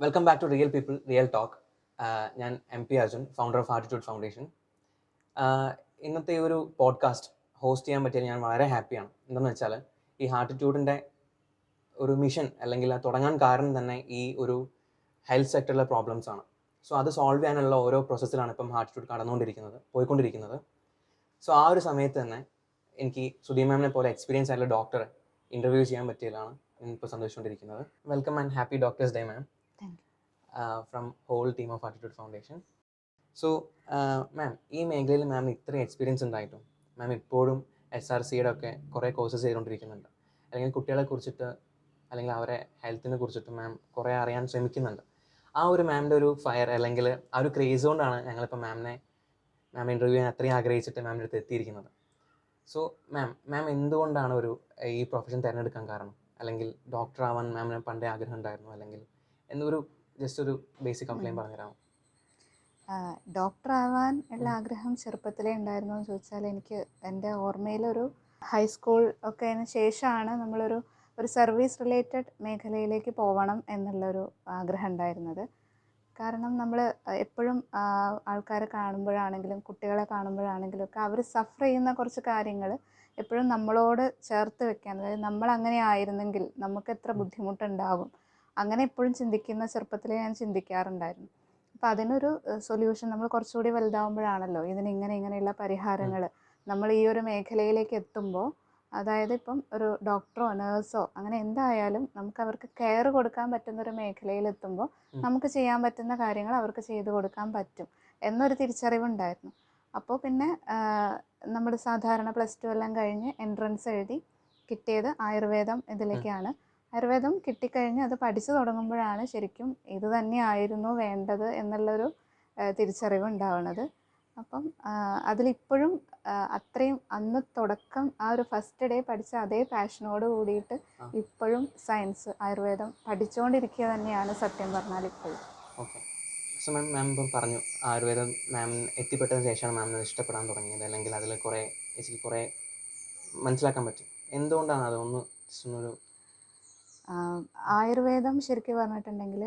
Welcome back to real people real talk. ഞാൻ MP Arjun, founder of Hearttitude foundation. ഇന്നത്തെ ഒരു podcast host ചെയ്യാൻ പറ്റിയാൽ ഞാൻ വളരെ ഹാപ്പിയാണ്. എന്താണെന്ന് വെച്ചാൽ ഈ ഹാർട്ടിറ്റ്യൂഡിൻ്റെ ഒരു മിഷൻ അല്ലെങ്കിൽ അത് തുടങ്ങാൻ കാരണം തന്നെ ഈ ഒരു ഹെൽത്ത് സെക്ടറിലെ പ്രോബ്ലംസ് ആണ്. സോ അത് സോൾവ് ചെയ്യാനുള്ള ഓരോ പ്രോസസ്സിലാണ് ഇപ്പം ഹാർട്ടിറ്റ്യൂഡ് പോയിക്കൊണ്ടിരിക്കുന്നത്. സോ ആ ഒരു സമയത്ത് തന്നെ എനിക്ക് സുധി മാമിനെ പോലെ എക്സ്പീരിയൻസ് ആയിട്ടുള്ള ഡോക്ടറെ ഇൻ്റർവ്യൂ ചെയ്യാൻ പറ്റിയതിലാണ് ഞാനിപ്പോൾ സന്തോഷിച്ചുകൊണ്ടിരിക്കുന്നത്. Welcome and happy doctors day ma'am. From whole team of Attitude Foundation. So, ma'am, ഈ മേഖലയിൽ മാം ഇത്രയും എക്സ്പീരിയൻസ് ഉണ്ടായിട്ടും മാം ഇപ്പോഴും SRCയുടെ ഒക്കെ കുറേ കോഴ്സസ് ചെയ്തുകൊണ്ടിരിക്കുന്നുണ്ട്, അല്ലെങ്കിൽ കുട്ടികളെ കുറിച്ചിട്ട് അല്ലെങ്കിൽ അവരെ ഹെൽത്തിനെ കുറിച്ചിട്ട് മാം കുറേ അറിയാൻ ശ്രമിക്കുന്നുണ്ട്. ആ ഒരു മാമിൻ്റെ ഒരു ഫയർ അല്ലെങ്കിൽ ആ ഒരു ക്രേസ് കൊണ്ടാണ് ഞങ്ങളിപ്പോൾ മാം ഇൻ്റർവ്യൂ ചെയ്യാൻ അത്രയും ആഗ്രഹിച്ചിട്ട് മാമിൻ്റെ അടുത്ത് എത്തിയിരിക്കുന്നത്. സോ മാം എന്തുകൊണ്ടാണ് ഈ പ്രൊഫഷൻ തിരഞ്ഞെടുക്കാൻ കാരണം? അല്ലെങ്കിൽ ഡോക്ടർ ആവാൻ മാമിന് പണ്ടേ ആഗ്രഹം ഉണ്ടായിരുന്നു, അല്ലെങ്കിൽ എന്നൊരു ജസ്റ്റ് ഒരു ബേസിക് ഔട്ട്ലൈൻ പറഞ്ഞുതരാമോ? ഡോക്ടർ ആവാൻ ഉള്ള ആഗ്രഹം ചെറുപ്പത്തിലേ ഉണ്ടായിരുന്നു എന്ന് ചോദിച്ചാൽ, എനിക്ക് എൻ്റെ ഓർമ്മയിലൊരു ഹൈസ്കൂൾ ഒക്കെ അതിന് ശേഷമാണ് ഒരു സർവീസ് റിലേറ്റഡ് മേഖലയിലേക്ക് പോകണം എന്നുള്ളൊരു ആഗ്രഹം ഉണ്ടായിരുന്നത്. കാരണം നമ്മൾ എപ്പോഴും ആൾക്കാരെ കാണുമ്പോഴാണെങ്കിലും കുട്ടികളെ കാണുമ്പോഴാണെങ്കിലും ഒക്കെ അവർ സഫർ ചെയ്യുന്ന കുറച്ച് കാര്യങ്ങൾ എപ്പോഴും നമ്മളോട് ചേർത്ത് വെക്കാൻ, അതായത് നമ്മൾ അങ്ങനെ ആയിരുന്നെങ്കിൽ നമുക്ക് എത്ര ബുദ്ധിമുട്ടുണ്ടാകും, അങ്ങനെ എപ്പോഴും ചെറുപ്പത്തിലേ ഞാൻ ചിന്തിക്കാറുണ്ടായിരുന്നു. അപ്പോൾ അതിനൊരു സൊല്യൂഷൻ നമ്മൾ കുറച്ചുകൂടി വലുതാവുമ്പോഴാണല്ലോ ഇങ്ങനെയുള്ള പരിഹാരങ്ങൾ നമ്മൾ ഈ ഒരു മേഖലയിലേക്ക് എത്തുമ്പോൾ, അതായത് ഇപ്പം ഒരു ഡോക്ടറോ നേഴ്സോ അങ്ങനെ എന്തായാലും നമുക്ക് അവർക്ക് കെയർ കൊടുക്കാൻ പറ്റുന്ന ഒരു മേഖലയിൽ എത്തുമ്പോൾ നമുക്ക് ചെയ്യാൻ പറ്റുന്ന കാര്യങ്ങൾ അവർക്ക് ചെയ്തു കൊടുക്കാൻ പറ്റും എന്നൊരു തിരിച്ചറിവുണ്ടായിരുന്നു. അപ്പോൾ പിന്നെ നമ്മൾ സാധാരണ +2 എല്ലാം കഴിഞ്ഞ് എൻട്രൻസ് എഴുതി കിട്ടിയത് ആയുർവേദം ഇതിലേക്കാണ്. ആയുർവേദം കിട്ടിക്കഴിഞ്ഞ് അത് പഠിച്ചു തുടങ്ങുമ്പോഴാണ് ശരിക്കും ഇത് തന്നെയായിരുന്നു വേണ്ടത് എന്നുള്ളൊരു തിരിച്ചറിവ് ഉണ്ടാവുന്നത്. അപ്പം അതിലിപ്പോഴും അത്രയും അന്ന് തുടക്കം ആ ഒരു ഫസ്റ്റ് ഡേ പഠിച്ച അതേ പാഷനോട് കൂടിയിട്ട് ഇപ്പോഴും ആയുർവേദം പഠിച്ചുകൊണ്ടിരിക്കുക തന്നെയാണ് സത്യം പറഞ്ഞാൽ ഇപ്പോഴും. ഓക്കെ. സോ മാം ഇപ്പം പറഞ്ഞു ആയുർവേദം മാം എത്തിപ്പെട്ടതിന് ശേഷമാണ് മാമിന് ഇഷ്ടപ്പെടാൻ തുടങ്ങിയത്, അല്ലെങ്കിൽ അതിൽ എനിക്ക് കുറേ മനസ്സിലാക്കാൻ പറ്റും. എന്തുകൊണ്ടാണ് അതൊന്ന് ഒരു ആയുർവേദം ശരിക്കും പറഞ്ഞിട്ടുണ്ടെങ്കിൽ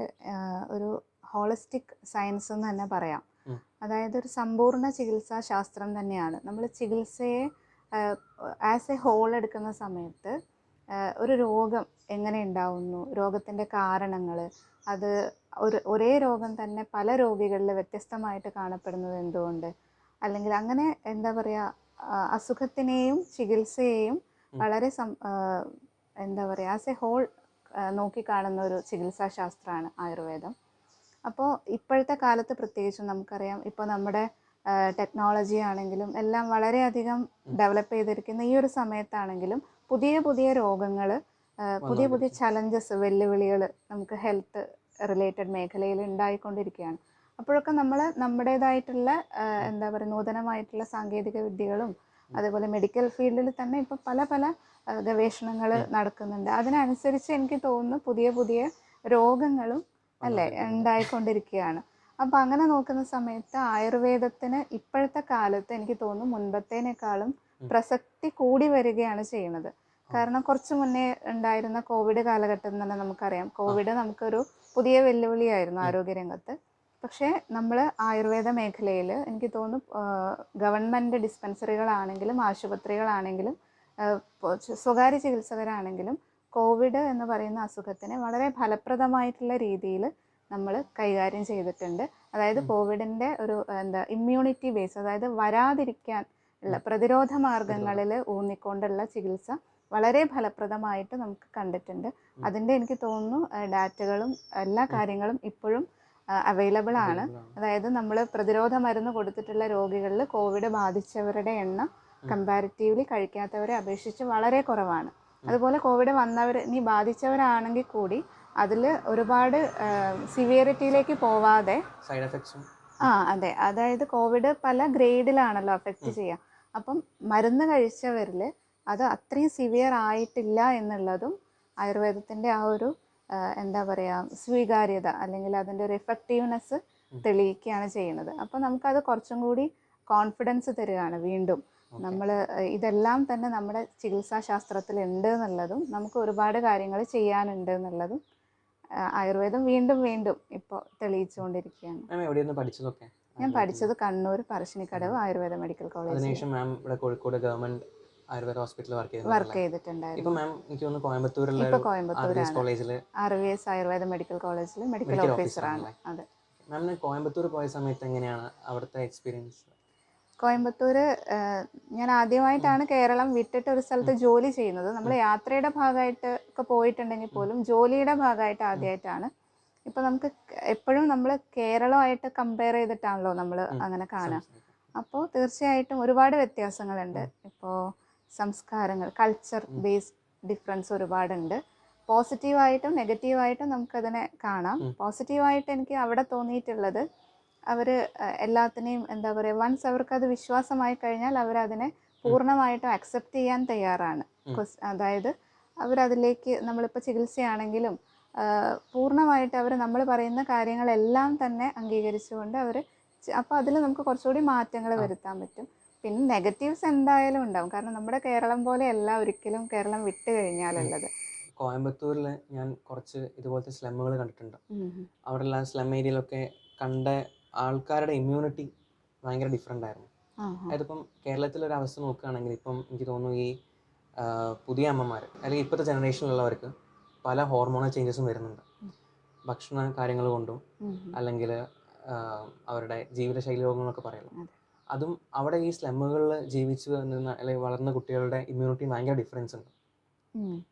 ഒരു ഹോളിസ്റ്റിക് സയൻസ് എന്ന് തന്നെ പറയാം. അതായത് ഒരു സമ്പൂർണ്ണ ചികിത്സാ ശാസ്ത്രം തന്നെയാണ്. നമ്മൾ ചികിത്സയെ ആസ് എ ഹോൾ എടുക്കുന്ന സമയത്ത് ഒരു രോഗം എങ്ങനെ ഉണ്ടാവുന്നു, രോഗത്തിൻ്റെ കാരണങ്ങൾ, അത് ഒരേ രോഗം തന്നെ പല രോഗികളിൽ വ്യത്യസ്തമായിട്ട് കാണപ്പെടുന്നത് എന്തുകൊണ്ട്, അല്ലെങ്കിൽ അങ്ങനെ എന്താ പറയുക, അസുഖത്തിനെയും ചികിത്സയെയും വളരെ എന്താ പറയുക ആസ് എ ഹോൾ നോക്കിക്കാണുന്ന ഒരു ചികിത്സാശാസ്ത്രമാണ് ആയുർവേദം. അപ്പോൾ ഇപ്പോഴത്തെ കാലത്ത് പ്രത്യേകിച്ചും നമുക്കറിയാം, ഇപ്പോൾ നമ്മുടെ ടെക്നോളജി ആണെങ്കിലും എല്ലാം വളരെയധികം ഡെവലപ്പ് ചെയ്തിരിക്കുന്ന ഈ ഒരു സമയത്താണെങ്കിലും പുതിയ പുതിയ രോഗങ്ങൾ, പുതിയ ചലഞ്ചസ്, വെല്ലുവിളികൾ നമുക്ക് ഹെൽത്ത് റിലേറ്റഡ് മേഖലയിൽ ഉണ്ടായിക്കൊണ്ടിരിക്കുകയാണ്. അപ്പോഴൊക്കെ നമ്മൾ നമ്മുടേതായിട്ടുള്ള എന്താ പറയുക നൂതനമായിട്ടുള്ള സാങ്കേതിക വിദ്യകളും അതേപോലെ മെഡിക്കൽ ഫീൽഡിൽ തന്നെ ഇപ്പോൾ പല ഗവേഷണങ്ങൾ നടക്കുന്നുണ്ട്. അതിനനുസരിച്ച് എനിക്ക് തോന്നുന്നു പുതിയ പുതിയ രോഗങ്ങളും ഉണ്ടായിക്കൊണ്ടിരിക്കുകയാണ്. അപ്പോൾ അങ്ങനെ നോക്കുന്ന സമയത്ത് ആയുർവേദത്തിന് ഇപ്പോഴത്തെ കാലത്ത് എനിക്ക് തോന്നുന്നു മുൻപത്തേനേക്കാളും പ്രസക്തി കൂടി വരികയാണ് ചെയ്യുന്നത്. കാരണം കുറച്ച് മുന്നേ ഉണ്ടായിരുന്ന കോവിഡ് കാലഘട്ടം തന്നെ നമുക്കറിയാം. കോവിഡ് നമുക്കൊരു പുതിയ വെല്ലുവിളിയായിരുന്നു ആരോഗ്യരംഗത്ത്. പക്ഷേ നമ്മൾ ആയുർവേദ മേഖലയിൽ എനിക്ക് തോന്നുന്നു ഗവൺമെൻറ് ഡിസ്പെൻസറികളാണെങ്കിലും ആശുപത്രികളാണെങ്കിലും സ്വകാര്യ ചികിത്സകരാണെങ്കിലും കോവിഡ് എന്ന് പറയുന്ന അസുഖത്തിനെ വളരെ ഫലപ്രദമായിട്ടുള്ള രീതിയിൽ നമ്മൾ കൈകാര്യം ചെയ്തിട്ടുണ്ട്. അതായത് കോവിഡിൻ്റെ ഒരു ഇമ്മ്യൂണിറ്റി ബേസ്, അതായത് വരാതിരിക്കാൻ ഉള്ള പ്രതിരോധ മാർഗങ്ങളിൽ ഊന്നിക്കൊണ്ടുള്ള ചികിത്സ വളരെ ഫലപ്രദമായിട്ട് നമുക്ക് കണ്ടിട്ടുണ്ട്. അതിൻ്റെ എനിക്ക് തോന്നുന്നു ഡാറ്റകളും എല്ലാ കാര്യങ്ങളും ഇപ്പോഴും അവൈലബിൾ ആണ്. അതായത് നമ്മൾ പ്രതിരോധ മരുന്ന് കൊടുത്തിട്ടുള്ള രോഗികളിൽ കോവിഡ് ബാധിച്ചവരുടെ എണ്ണം കമ്പാരിറ്റീവ്ലി കഴിക്കാത്തവരെ അപേക്ഷിച്ച് വളരെ കുറവാണ്. അതുപോലെ കോവിഡ് ഇനി ബാധിച്ചവരാണെങ്കിൽ കൂടി അതിൽ ഒരുപാട് സിവിയറിറ്റിയിലേക്ക് പോവാതെ സൈഡ് എഫക്ട്സും അതെ, അതായത് കോവിഡ് പല ഗ്രേഡിലാണല്ലോ അഫക്റ്റ് ചെയ്യുക. അപ്പം മരുന്ന് കഴിച്ചവരിൽ അത് അത്രയും സിവിയർ ആയിട്ടില്ല എന്നുള്ളതും ആയുർവേദത്തിൻ്റെ ആ ഒരു എന്താ പറയുക സ്വീകാര്യത അല്ലെങ്കിൽ അതിൻ്റെ ഒരു എഫക്റ്റീവ്നെസ് തെളിയിക്കുകയാണ് ചെയ്യുന്നത്. അപ്പോൾ നമുക്കത് കുറച്ചും കൂടി കോൺഫിഡൻസ് തരികയാണ്. വീണ്ടും നമ്മൾ ഇതെല്ലാം തന്നെ നമ്മുടെ ചികിത്സാശാസ്ത്രത്തിൽ ഉണ്ട് എന്നുള്ളതും നമുക്ക് ഒരുപാട് കാര്യങ്ങൾ ചെയ്യാനുണ്ട് എന്നുള്ളതും ആയുർവേദം വീണ്ടും വീണ്ടും ഇപ്പോൾ തെളിയിച്ചുകൊണ്ടിരിക്കുകയാണ്. മാം എവിടെയായിരുന്നു പഠിച്ചതൊക്കെ? ഞാൻ പഠിച്ചത് കണ്ണൂർ പറശ്ശിനിക്കടവ് ആയുർവേദ മെഡിക്കൽ കോളേജിൽ അതിനുശേഷം മാം ഇവിടെ കോഴിക്കോട് ഗവൺമെന്റ് ആയുർവേദ ഹോസ്പിറ്റലിൽ വർക്ക് വർക്ക് ഇപ്പൊ ചെയ്തിട്ടുണ്ടായിരുന്നു. മാം എനിക്ക് തോന്നുന്നു കോയമ്പത്തൂരുള്ള ഇപ്പോൾ RVS കോയമ്പത്തൂരാണ്, കോളേജിൽ RVS ആയുർവേദ മെഡിക്കൽ കോളേജിൽ മെഡിക്കൽ മെഡിക്കൽ ഓഫീസറാണ്. ഓഫീസറാണല്ലേ? അതെ. മാമിന് കോയമ്പത്തൂർ പോയ സമയത്ത് എങ്ങനെയാണ് അവിടുത്തെ എക്സ്പീരിയൻസ്? കോയമ്പത്തൂർ ഞാൻ ആദ്യമായിട്ടാണ് കേരളം വിട്ടിട്ട് ഒരു സ്ഥലത്ത് ജോലി ചെയ്യുന്നത്. നമ്മൾ യാത്രയുടെ ഭാഗമായിട്ട് ഒക്കെ പോയിട്ടുണ്ടെങ്കിൽ പോലും ജോലിയുടെ ഭാഗമായിട്ട് ആദ്യമായിട്ടാണ്. ഇപ്പം നമുക്ക് എപ്പോഴും നമ്മൾ കേരളമായിട്ട് കമ്പയർ ചെയ്തിട്ടാണല്ലോ നമ്മൾ അങ്ങനെ കാണുക. അപ്പോൾ തീർച്ചയായിട്ടും ഒരുപാട് വ്യത്യാസങ്ങളുണ്ട്. ഇപ്പോൾ സംസ്കാരങ്ങൾ, കൾച്ചർ ബേസ്ഡ് ഡിഫറൻസ് ഒരുപാടുണ്ട്. പോസിറ്റീവായിട്ടും നെഗറ്റീവായിട്ടും നമുക്കതിനെ കാണാം. പോസിറ്റീവായിട്ട് എനിക്ക് അവിടെ തോന്നിയിട്ടുള്ളത്, അവർ എല്ലാത്തിനെയും എന്താ പറയുക, വൺസ് അവർക്കത് വിശ്വാസമായി കഴിഞ്ഞാൽ അവരതിനെ പൂർണ്ണമായിട്ടും അക്സെപ്റ്റ് ചെയ്യാൻ തയ്യാറാണ്. അതായത് അവരതിലേക്ക്, നമ്മളിപ്പോൾ ചികിത്സയാണെങ്കിലും പൂർണ്ണമായിട്ട് അവർ നമ്മൾ പറയുന്ന കാര്യങ്ങളെല്ലാം തന്നെ അംഗീകരിച്ചുകൊണ്ട് അവർ, അപ്പോൾ അതിൽ നമുക്ക് കുറച്ചുകൂടി മാറ്റങ്ങൾ വരുത്താൻ പറ്റും. പിന്നെ നെഗറ്റീവ്സ് എന്തായാലും ഉണ്ടാവും, കാരണം നമ്മുടെ കേരളം പോലെയല്ല ഒരിക്കലും കേരളം വിട്ട് കഴിഞ്ഞാലുള്ളത്. കോയമ്പത്തൂരിൽ ഞാൻ കുറച്ച് ഇതുപോലത്തെ സ്ലമ്മുകൾ കണ്ടിട്ടുണ്ട്. അവിടെയുള്ള സ്ലം ഏരിയയിലൊക്കെ കണ്ട ആൾക്കാരുടെ ഇമ്മ്യൂണിറ്റി ഭയങ്കര ഡിഫറെൻ്റ് ആയിരുന്നു. അതിപ്പം കേരളത്തിലൊരു അവസ്ഥ നോക്കുകയാണെങ്കിൽ ഇപ്പം എനിക്ക് തോന്നുന്നു ഈ പുതിയ അമ്മമാർ അല്ലെങ്കിൽ ഇപ്പോഴത്തെ ജനറേഷനിലുള്ളവർക്ക് പല ഹോർമോണൽ ചേഞ്ചസും വരുന്നുണ്ട്. ഭക്ഷണ കാര്യങ്ങൾ കൊണ്ടും അല്ലെങ്കിൽ അവരുടെ ജീവിതശൈലി രോഗങ്ങളൊക്കെ പറയുള്ളൂ. അതും അവിടെ ഈ സ്ലമ്മുകളിൽ ജീവിച്ചു വന്നിരുന്ന അല്ലെങ്കിൽ വളർന്ന കുട്ടികളുടെ ഇമ്മ്യൂണിറ്റി ഭയങ്കര ഡിഫറൻസ് ഉണ്ട്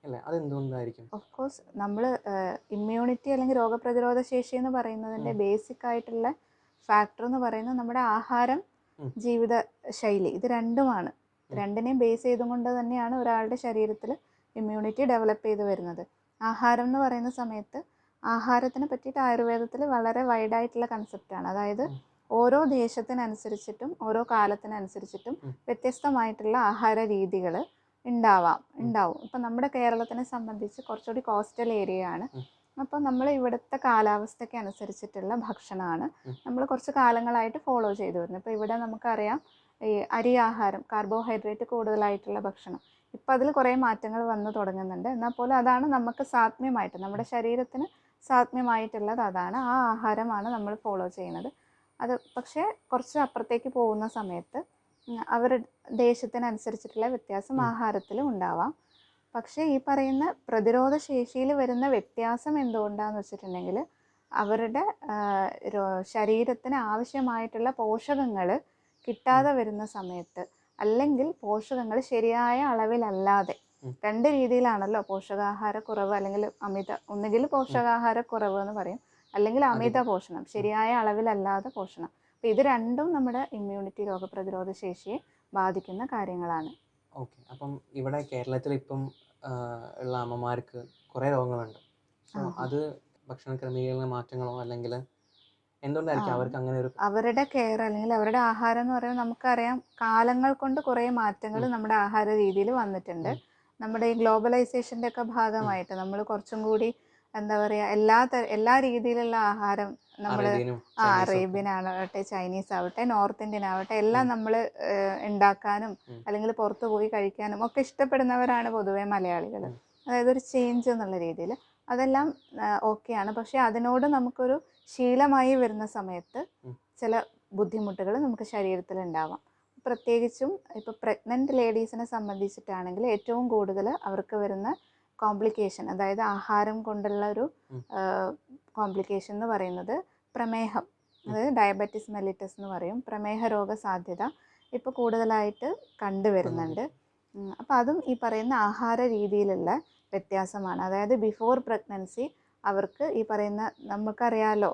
അല്ലേ? അതെന്തുകൊണ്ടായിരിക്കും? ഓഫ് കോഴ്സ് നമ്മൾ ഇമ്മ്യൂണിറ്റി അല്ലെങ്കിൽ രോഗപ്രതിരോധ ശേഷി എന്ന് പറയുന്നതിൻ്റെ ബേസിക് ആയിട്ടുള്ള ഫാക്ടർ എന്ന് പറയുന്നത് നമ്മുടെ ആഹാരം, ജീവിത ശൈലി, ഇത് രണ്ടുമാണ്. രണ്ടിനെയും ബേസ് ചെയ്തുകൊണ്ട് തന്നെയാണ് ഒരാളുടെ ശരീരത്തിൽ ഇമ്മ്യൂണിറ്റി ഡെവലപ്പ് ചെയ്ത് വരുന്നത്. ആഹാരം എന്ന് പറയുന്ന സമയത്ത് ആഹാരത്തിനെ പറ്റിയിട്ട് ആയുർവേദത്തിൽ വളരെ വൈഡായിട്ടുള്ള കൺസെപ്റ്റാണ്. അതായത് ഓരോ ദേശത്തിനനുസരിച്ചിട്ടും ഓരോ കാലത്തിനനുസരിച്ചിട്ടും വ്യത്യസ്തമായിട്ടുള്ള ആഹാര രീതികൾ ഉണ്ടാവും. ഇപ്പം നമ്മുടെ കേരളത്തിനെ സംബന്ധിച്ച് കുറച്ചുകൂടി കോസ്റ്റൽ ഏരിയ ആണ്. അപ്പോൾ നമ്മൾ ഇവിടുത്തെ കാലാവസ്ഥയ്ക്ക് അനുസരിച്ചിട്ടുള്ള ഭക്ഷണമാണ് നമ്മൾ കുറച്ച് കാലങ്ങളായിട്ട് ഫോളോ ചെയ്തു വരുന്നത്. ഇപ്പോൾ ഇവിടെ നമുക്കറിയാം ഈ അരി ആഹാരം, കാർബോഹൈഡ്രേറ്റ് കൂടുതലായിട്ടുള്ള ഭക്ഷണം, ഇപ്പം അതിൽ കുറേ മാറ്റങ്ങൾ വന്നു തുടങ്ങുന്നുണ്ട്. എന്നാൽ പോലും അതാണ് നമുക്ക് സാത്മ്യമായിട്ട്, നമ്മുടെ ശരീരത്തിന് സാത്മ്യമായിട്ടുള്ളത് അതാണ്, ആ ആഹാരമാണ് നമ്മൾ ഫോളോ ചെയ്യുന്നത്. അത് പക്ഷേ കുറച്ച് അപ്പുറത്തേക്ക് പോകുന്ന സമയത്ത് അവരുടെ ദേശത്തിനനുസരിച്ചിട്ടുള്ള വ്യത്യാസം ആഹാരത്തിലും ഉണ്ടാവാം. പക്ഷേ ഈ പറയുന്ന പ്രതിരോധ ശേഷിയിൽ വരുന്ന വ്യത്യാസം എന്തുകൊണ്ടാണെന്ന് വെച്ചിട്ടുണ്ടെങ്കിൽ അവരുടെ ശരീരത്തിന് ആവശ്യമായിട്ടുള്ള പോഷകങ്ങൾ കിട്ടാതെ വരുന്ന സമയത്ത്, അല്ലെങ്കിൽ പോഷകങ്ങൾ ശരിയായ അളവിലല്ലാതെ, രണ്ട് രീതിയിലാണല്ലോ പോഷകാഹാരക്കുറവ് അല്ലെങ്കിൽ ഒന്നുകിൽ പോഷകാഹാരക്കുറവ് എന്ന് പറയും, അല്ലെങ്കിൽ അമിത പോഷണം, ശരിയായ അളവിലല്ലാതെ പോഷണം. അപ്പോൾ ഇത് രണ്ടും നമ്മുടെ ഇമ്മ്യൂണിറ്റി, രോഗപ്രതിരോധ ശേഷിയെ ബാധിക്കുന്ന കാര്യങ്ങളാണ്. ഓക്കെ. അപ്പം ഇവിടെ കേരളത്തിൽ ഇപ്പം ഉള്ള അമ്മമാർക്ക് കുറേ രോഗങ്ങളുണ്ട്. സോ അത് ഭക്ഷണ ക്രമീകരണ മാറ്റങ്ങളോ അല്ലെങ്കിൽ എന്തുകൊണ്ടായിരിക്കും അവർക്ക് അങ്ങനെ ഒരു, അവരുടെ കെയർ അല്ലെങ്കിൽ അവരുടെ ആഹാരം എന്ന് പറയുമ്പോൾ നമുക്കറിയാം കാലങ്ങൾ കൊണ്ട് കുറേ മാറ്റങ്ങൾ നമ്മുടെ ആഹാര രീതിയിൽ വന്നിട്ടുണ്ട്. നമ്മുടെ ഈ ഗ്ലോബലൈസേഷൻ്റെ ഒക്കെ ഭാഗമായിട്ട് നമ്മൾ കുറച്ചും കൂടി എന്താ പറയുക, എല്ലാ രീതിയിലുള്ള ആഹാരം നമ്മൾ അറേബ്യൻ ആവട്ടെ, ചൈനീസ് ആവട്ടെ, നോർത്ത് ഇന്ത്യൻ ആവട്ടെ, എല്ലാം നമ്മൾ ഉണ്ടാക്കാനും അല്ലെങ്കിൽ പുറത്തു പോയി കഴിക്കാനും ഒക്കെ ഇഷ്ടപ്പെടുന്നവരാണ് പൊതുവെ മലയാളികൾ. അതായത് ഒരു ചേഞ്ച് എന്നുള്ള രീതിയിൽ അതെല്ലാം ഓക്കെയാണ്. പക്ഷേ അതിനോട് നമുക്കൊരു ശീലമായി വരുന്ന സമയത്ത് ചില ബുദ്ധിമുട്ടുകൾ നമുക്ക് ശരീരത്തിൽ ഉണ്ടാവാം. പ്രത്യേകിച്ചും ഇപ്പോൾ പ്രഗ്നൻറ്റ് ലേഡീസിനെ സംബന്ധിച്ചിട്ടാണെങ്കിൽ ഏറ്റവും കൂടുതൽ അവർക്ക് വരുന്ന കോംപ്ലിക്കേഷൻ, അതായത് ആഹാരം കൊണ്ടുള്ള ഒരു കോംപ്ലിക്കേഷൻ എന്ന് പറയുന്നത് പ്രമേഹം, അതായത് ഡയബറ്റിസ് മെല്ലിറ്റസ് എന്ന് പറയും. പ്രമേഹ രോഗ സാധ്യത ഇപ്പോൾ കൂടുതലായിട്ട് കണ്ടുവരുന്നുണ്ട്. അപ്പോൾ അതും ഈ പറയുന്ന ആഹാര രീതിയിലുള്ള വ്യത്യാസമാണ്. അതായത് ബിഫോർ പ്രഗ്നൻസി അവർക്ക് ഈ പറയുന്ന, നമുക്കറിയാലോ,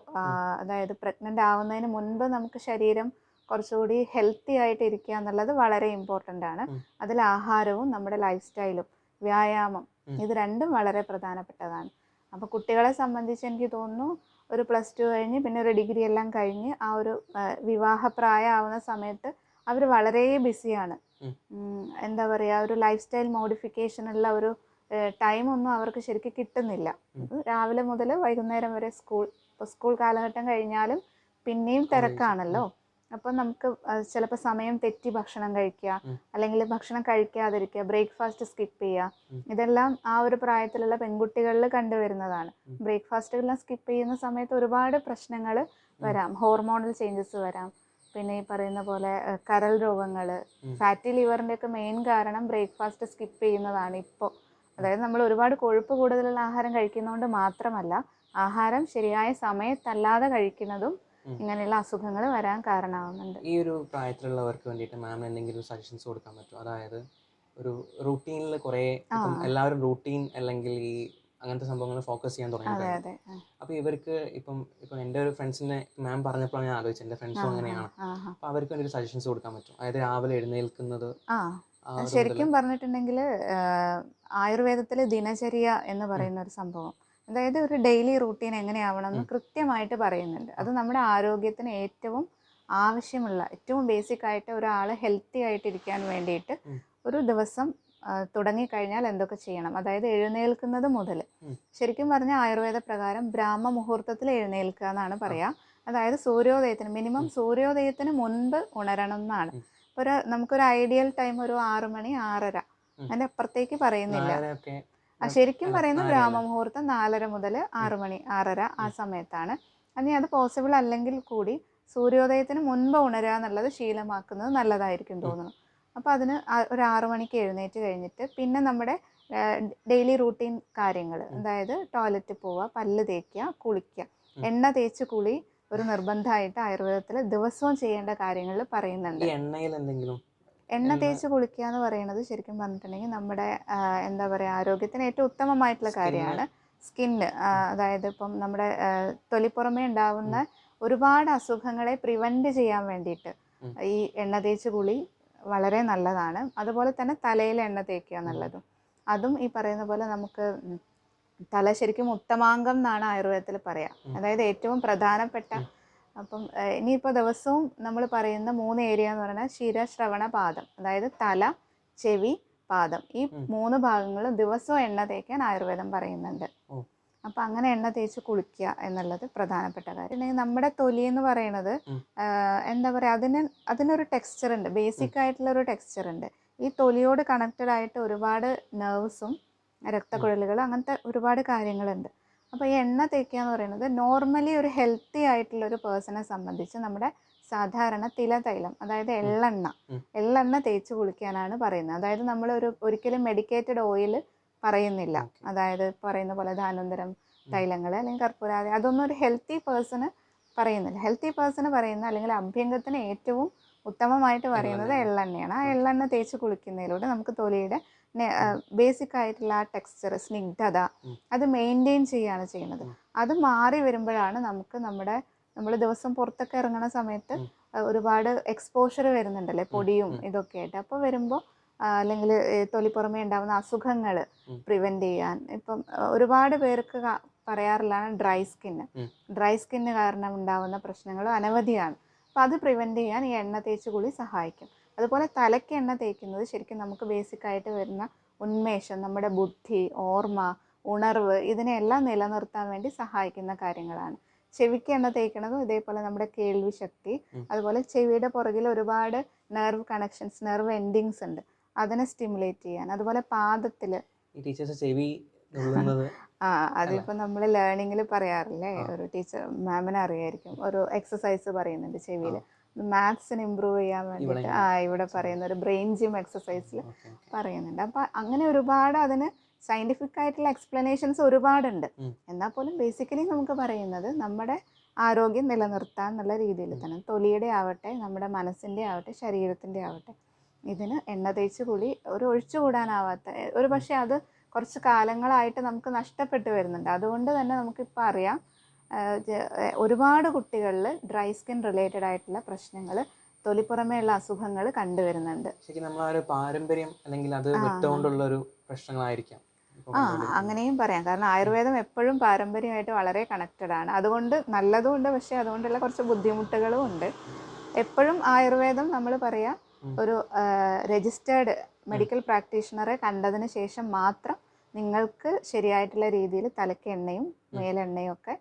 അതായത് പ്രഗ്നൻ്റ് ആവുന്നതിന് മുൻപ് നമുക്ക് ശരീരം കുറച്ചുകൂടി ഹെൽത്തി ആയിട്ട് ഇരിക്കുക എന്നുള്ളത് വളരെ ഇമ്പോർട്ടൻ്റ് ആണ്. അതിൽ ആഹാരവും നമ്മുടെ ലൈഫ് സ്റ്റൈലും വ്യായാമം, ഇത് രണ്ടും വളരെ പ്രധാനപ്പെട്ടതാണ്. അപ്പോൾ കുട്ടികളെ സംബന്ധിച്ച് എനിക്ക് തോന്നുന്നു ഒരു +2 കഴിഞ്ഞ് പിന്നെ ഒരു ഡിഗ്രി എല്ലാം കഴിഞ്ഞ് ആ ഒരു വിവാഹപ്രായം ആവുന്ന സമയത്ത് അവർ വളരെ ബിസിയാണ്. എന്താ പറയുക, ഒരു ലൈഫ് സ്റ്റൈൽ മോഡിഫിക്കേഷനുള്ള ഒരു ടൈമൊന്നും അവർക്ക് ശരിക്കും കിട്ടുന്നില്ല. രാവിലെ മുതൽ വൈകുന്നേരം വരെ സ്കൂൾ കാലഘട്ടം കഴിഞ്ഞാലും പിന്നെയും തിരക്കാണല്ലോ. അപ്പം നമുക്ക് ചിലപ്പോൾ സമയം തെറ്റി ഭക്ഷണം കഴിക്കുക, ഉം. അല്ലെങ്കിൽ ഭക്ഷണം കഴിക്കാതിരിക്കുക, ബ്രേക്ക്ഫാസ്റ്റ് സ്കിപ്പ് ചെയ്യുക, ഉം. ഇതെല്ലാം ആ ഒരു പ്രായത്തിലുള്ള പെൺകുട്ടികളിൽ കണ്ടുവരുന്നതാണ്. ഉം. ബ്രേക്ക്ഫാസ്റ്റുകളെല്ലാം സ്കിപ്പ് ചെയ്യുന്ന സമയത്ത് ഒരുപാട് പ്രശ്നങ്ങൾ വരാം. ഹോർമോണൽ ചേഞ്ചസ് വരാം. പിന്നെ ഈ പറയുന്ന പോലെ കരൾ രോഗങ്ങൾ, ഉം. ഫാറ്റി ലിവറിൻ്റെ ഒക്കെ മെയിൻ കാരണം ബ്രേക്ക്ഫാസ്റ്റ് സ്കിപ്പ് ചെയ്യുന്നതാണ് ഇപ്പോൾ. അതായത് നമ്മൾ ഒരുപാട് കൊഴുപ്പ് കൂടുതലുള്ള ആഹാരം കഴിക്കുന്നതുകൊണ്ട് മാത്രമല്ല, ആഹാരം ശരിയായ സമയത്തല്ലാതെ കഴിക്കുന്നതും ഉം. ഇങ്ങനെയുള്ള അസുഖങ്ങൾ വരാൻ കാരണമാകുന്നുണ്ട്. ഈ ഒരു പ്രായത്തിലുള്ളവർക്ക് വേണ്ടിയിട്ട് മാം എന്തെങ്കിലും സജഷൻസ് കൊടുക്കാൻ പറ്റുമോ? അതായത് ഒരു റൂട്ടീനിൽ കുറേ ഇപ്പം എല്ലാവരും റൂട്ടീൻ അല്ലെങ്കിൽ ഈ അങ്ങനത്തെ സംഭവങ്ങൾ ഫോക്കസ് ചെയ്യാൻ തുടങ്ങി അതെ കഴിഞ്ഞു. അതെ അപ്പോൾ ഇവർക്ക് ഇപ്പം എൻ്റെ ഒരു ഫ്രണ്ട്സിനെ മാം പറഞ്ഞപ്പോഴാണ് ഞാൻ ആലോചിച്ചത്, എൻ്റെ ഫ്രണ്ട്സും അങ്ങനെയാണ്. അപ്പോൾ അവർക്ക് വേണ്ടി ഒരു സജഷൻസ് കൊടുക്കാൻ പറ്റും? അതായത് രാവിലെ എഴുന്നേൽക്കുന്നത് ഒരു ശരിക്കും പറഞ്ഞിട്ടുണ്ടെങ്കിൽ ആയുർവേദത്തിൽ ദിനചര്യ എന്ന് പറയുന്ന ഒരു സംഭവം, അതായത് ഒരു ഡെയിലി റൂട്ടീൻ എങ്ങനെയാവണം എന്ന് കൃത്യമായിട്ട് പറയുന്നുണ്ട്. അത് നമ്മുടെ ആരോഗ്യത്തിന് ഏറ്റവും ആവശ്യമുള്ള, ഏറ്റവും ബേസിക് ആയിട്ട് ഒരാൾ ഹെൽത്തി ആയിട്ടിരിക്കാൻ വേണ്ടിയിട്ട് ഒരു ദിവസം തുടങ്ങിക്കഴിഞ്ഞാൽ എന്തൊക്കെ ചെയ്യണം, അതായത് എഴുന്നേൽക്കുന്നത് മുതൽ. ശരിക്കും പറഞ്ഞാൽ ആയുർവേദ പ്രകാരം ബ്രാഹ്മ മുഹൂർത്തത്തിൽ എഴുന്നേൽക്കുക എന്നാണ് പറയുക. അതായത് സൂര്യോദയത്തിന്, മിനിമം സൂര്യോദയത്തിന് മുൻപ് ഉണരണം എന്നാണ്. നമുക്കൊരു ഐഡിയൽ ടൈം ഒരു 6 മണി 6:30, അതിൻ്റെ അപ്പുറത്തേക്ക് പറയുന്നില്ല. ശരിക്കും പറയുന്ന ബ്രാഹ്മ മുഹൂർത്തം 4:30 മുതൽ 6 മണി 6:30 ആ സമയത്താണ്. അത് പോസിബിൾ അല്ലെങ്കിൽ കൂടി സൂര്യോദയത്തിന് മുൻപ് ഉണരുക എന്നുള്ളത് ശീലമാക്കുന്നത് നല്ലതായിരിക്കും തോന്നുന്നു. അപ്പോൾ അതിന് ഒരു 6 മണിക്ക് എഴുന്നേറ്റ് കഴിഞ്ഞിട്ട് പിന്നെ നമ്മുടെ ഡെയിലി റൂട്ടീൻ കാര്യങ്ങൾ, അതായത് ടോയ്ലറ്റിൽ പോവുക, പല്ല് തേക്കുക, കുളിക്കുക. എണ്ണ തേച്ച് കുളി ഒരു നിർബന്ധമായിട്ട് ആയുർവേദത്തിൽ ദിവസവും ചെയ്യേണ്ട കാര്യങ്ങളിൽ പറയുന്നുണ്ട്. എണ്ണ തേച്ച് കുളിക്കുക എന്ന് പറയുന്നത് ശരിക്കും പറഞ്ഞിട്ടുണ്ടെങ്കിൽ നമ്മുടെ എന്താ പറയുക, ആരോഗ്യത്തിന് ഏറ്റവും ഉത്തമമായിട്ടുള്ള കാര്യമാണ്. സ്കിന്ന്, അതായത് ഇപ്പം നമ്മുടെ തൊലിപ്പുറമേ ഉണ്ടാവുന്ന ഒരുപാട് അസുഖങ്ങളെ പ്രിവെൻറ്റ് ചെയ്യാൻ വേണ്ടിയിട്ട് ഈ എണ്ണ തേച്ച് കുളി വളരെ നല്ലതാണ്. അതുപോലെ തന്നെ തലയിൽ എണ്ണ തേക്കുക എന്നുള്ളതും, അതും ഈ പറയുന്ന പോലെ നമുക്ക് തല ശരിക്കും ഉത്തമാംഗം എന്നാണ് ആയുർവേദത്തിൽ പറയുക. അതായത് ഏറ്റവും പ്രധാനപ്പെട്ട, അപ്പം ഇനിയിപ്പോൾ ദിവസവും നമ്മൾ പറയുന്ന 3 ഏരിയ എന്ന് പറയുന്നത് ശിര, ശ്രവണ, പാദം, അതായത് തല, ചെവി, പാദം, ഈ 3 ഭാഗങ്ങളും ദിവസവും എണ്ണ തേക്കാൻ ആയുർവേദം പറയുന്നുണ്ട്. അപ്പം അങ്ങനെ എണ്ണ തേച്ച് കുളിക്കുക എന്നുള്ളത് പ്രധാനപ്പെട്ട കാര്യം. അല്ലെങ്കിൽ നമ്മുടെ തൊലി എന്ന് പറയുന്നത് എന്താ പറയുക, അതിനൊരു ടെക്സ്ചർ ഉണ്ട്, ബേസിക് ആയിട്ടുള്ളൊരു ടെക്സ്ചർ ഉണ്ട്. ഈ തൊലിയോട് കണക്റ്റഡ് ആയിട്ട് ഒരുപാട് നെർവ്സും രക്തക്കുഴലുകളും അങ്ങനത്തെ ഒരുപാട് കാര്യങ്ങളുണ്ട്. അപ്പോൾ ഈ എണ്ണ തേക്കുക എന്ന് പറയുന്നത് നോർമലി ഒരു ഹെൽത്തി ആയിട്ടുള്ളൊരു പേഴ്സണെ സംബന്ധിച്ച് നമ്മുടെ സാധാരണ തിലതൈലം, അതായത് എള്ളെണ്ണ തേച്ച് കുളിക്കാനാണ് പറയുന്നത്. അതായത് നമ്മൾ ഒരിക്കലും മെഡിക്കേറ്റഡ് ഓയിൽ പറയുന്നില്ല. അതായത് പറയുന്ന പോലെ ധാന്വന്തരം തൈലങ്ങൾ അല്ലെങ്കിൽ കർപ്പൂരാതി, അതൊന്നും ഒരു ഹെൽത്തി പേഴ്സണ് പറയുന്നില്ല. ഹെൽത്തി പേഴ്സണ് പറയുന്ന അല്ലെങ്കിൽ അഭ്യംഗത്തിന് ഏറ്റവും ഉത്തമമായിട്ട് പറയുന്നത് എള്ളെണ്ണയാണ്. ആ എള്ളെണ്ണ തേച്ച് കുളിക്കുന്നതിലൂടെ നമുക്ക് തൊലിയുടെ ബേസിക് ആയിട്ടുള്ള ആ ടെക്സ്ചർ, സ്നിഗ്ധത, അത് മെയിൻറ്റെയിൻ ചെയ്യുകയാണ് ചെയ്യുന്നത്. അത് മാറി വരുമ്പോഴാണ് നമ്മൾ ദിവസം പുറത്തൊക്കെ ഇറങ്ങുന്ന സമയത്ത് ഒരുപാട് എക്സ്പോഷർ വരുന്നുണ്ടല്ലേ, പൊടിയും ഇതൊക്കെ ആയിട്ട്. അപ്പോൾ വരുമ്പോൾ അല്ലെങ്കിൽ തൊലിപ്പുറമേ ഉണ്ടാകുന്ന അസുഖങ്ങൾ പ്രിവെൻറ്റ് ചെയ്യാൻ, ഇപ്പം ഒരുപാട് പേർക്ക് പറയാറുള്ളതാണ് ഡ്രൈ സ്കിന്ന് കാരണം ഉണ്ടാകുന്ന പ്രശ്നങ്ങൾ അനവധിയാണ്. അപ്പോൾ അത് പ്രിവെൻറ്റ് ചെയ്യാൻ ഈ എണ്ണ തേച്ച് കുളി സഹായിക്കും. അതുപോലെ തലയ്ക്ക് എണ്ണ തേക്കുന്നത് ശരിക്കും നമുക്ക് ബേസിക്കായിട്ട് വരുന്ന ഉന്മേഷം, നമ്മുടെ ബുദ്ധി, ഓർമ്മ, ഉണർവ്, ഇതിനെല്ലാം നിലനിർത്താൻ വേണ്ടി സഹായിക്കുന്ന കാര്യങ്ങളാണ്. ചെവിക്ക് എണ്ണ തേക്കുന്നതും ഇതേപോലെ നമ്മുടെ കേൾവി ശക്തി, അതുപോലെ ചെവിയുടെ പുറകിൽ ഒരുപാട് നെർവ് കണക്ഷൻസ്, നെർവ് എൻഡിങ്സ് ഉണ്ട്, അതിനെ സ്റ്റിമുലേറ്റ് ചെയ്യാൻ. അതുപോലെ പാദത്തിൽ അതിപ്പോൾ നമ്മൾ ലേണിങ്ങിൽ പറയാറില്ലേ, ഒരു ടീച്ചർ മാമിനെ അറിയായിരിക്കും, ഒരു എക്സസൈസ് പറയുന്നുണ്ട് ചെവിയിൽ, മാത്സിന് ഇമ്പ്രൂവ് ചെയ്യാൻ വേണ്ടിയിട്ട് ഇവിടെ പറയുന്ന ഒരു ബ്രെയിൻ ജിം എക്സസൈസിൽ പറയുന്നുണ്ട്. അപ്പം അങ്ങനെ ഒരുപാട് അതിന് സയൻറ്റിഫിക് ആയിട്ടുള്ള എക്സ്പ്ലനേഷൻസ് ഒരുപാടുണ്ട്. എന്നാൽ പോലും ബേസിക്കലി നമുക്ക് പറയുന്നത് നമ്മുടെ ആരോഗ്യം നിലനിർത്താൻ എന്നുള്ള രീതിയിൽ തന്നെ, തൊലിയുടെ ആവട്ടെ, നമ്മുടെ മനസ്സിൻ്റെ ആവട്ടെ, ശരീരത്തിൻ്റെ ആവട്ടെ, ഇതിന് എണ്ണ തേച്ച് കുളി ഒരു ഒഴിച്ചുകൂടാനാവാത്ത, ഒരു പക്ഷേ അത് കുറച്ച് കാലങ്ങളായിട്ട് നമുക്ക് നഷ്ടപ്പെട്ടു വരുന്നുണ്ട്. അതുകൊണ്ട് തന്നെ നമുക്കിപ്പോൾ അറിയാം ഒരുപാട് കുട്ടികളിൽ ഡ്രൈ സ്കിൻ റിലേറ്റഡ് ആയിട്ടുള്ള പ്രശ്നങ്ങൾ, തൊലിപ്പുറമേയുള്ള അസുഖങ്ങൾ കണ്ടുവരുന്നുണ്ട്. ശരിക്കും നമ്മൾ ആ ഒരു പാരമ്പര്യം അല്ലെങ്കിൽ അത് വിട്ടുകൊണ്ടുള്ള ഒരു പ്രശ്നങ്ങളായിരിക്കാം. അങ്ങനെയും പറയാം. കാരണം ആയുർവേദം എപ്പോഴും പാരമ്പര്യമായിട്ട് വളരെ കണക്റ്റഡ് ആണ്. അതുകൊണ്ട് നല്ലതും ഉണ്ട്, പക്ഷേ അതുകൊണ്ടുള്ള കുറച്ച് ബുദ്ധിമുട്ടുകളും ഉണ്ട്. എപ്പോഴും ആയുർവേദം നമ്മൾ പറയാം ഒരു രജിസ്റ്റേർഡ് മെഡിക്കൽ പ്രാക്ടീഷണറെ കണ്ടതിന് ശേഷം മാത്രം നിങ്ങൾക്ക് ശരിയായിട്ടുള്ള രീതിയിൽ തലയ്ക്ക് എണ്ണയും മേലെണ്ണയും ഒക്കെ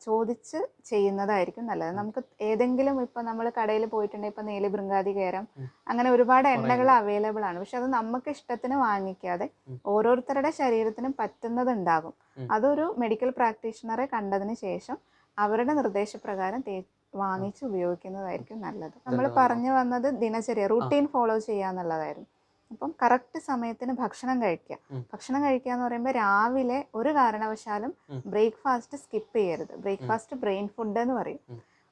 ചോദിച്ച് ചെയ്യുന്നതായിരിക്കും നല്ലത്. നമുക്ക് ഏതെങ്കിലും ഇപ്പം നമ്മൾ കടയിൽ പോയിട്ടുണ്ടെങ്കിൽ ഇപ്പം നീലി ബൃങ്കാതി കേരം അങ്ങനെ ഒരുപാട് എണ്ണകൾ അവൈലബിൾ ആണ്. പക്ഷെ അത് നമുക്ക് ഇഷ്ടത്തിന് വാങ്ങിക്കാതെ ഓരോരുത്തരുടെ ശരീരത്തിനും പറ്റുന്നതുണ്ടാകും. അതൊരു മെഡിക്കൽ പ്രാക്ടീഷണറെ കണ്ടതിന് ശേഷം അവരുടെ നിർദ്ദേശപ്രകാരം വാങ്ങിച്ച് ഉപയോഗിക്കുന്നതായിരിക്കും നല്ലത്. നമ്മൾ പറഞ്ഞു വന്നത് ദിനചര്യ റൂട്ടീൻ ഫോളോ ചെയ്യുക എന്നുള്ളതായിരുന്നു. അപ്പം കറക്റ്റ് സമയത്തിന് ഭക്ഷണം കഴിക്കുക. ഭക്ഷണം കഴിക്കുക എന്ന് പറയുമ്പോൾ രാവിലെ ഒരു കാരണവശാലും ബ്രേക്ക്ഫാസ്റ്റ് സ്കിപ്പ് ചെയ്യരുത്. ബ്രേക്ക്ഫാസ്റ്റ് ബ്രെയിൻ ഫുഡ് എന്ന് പറയും.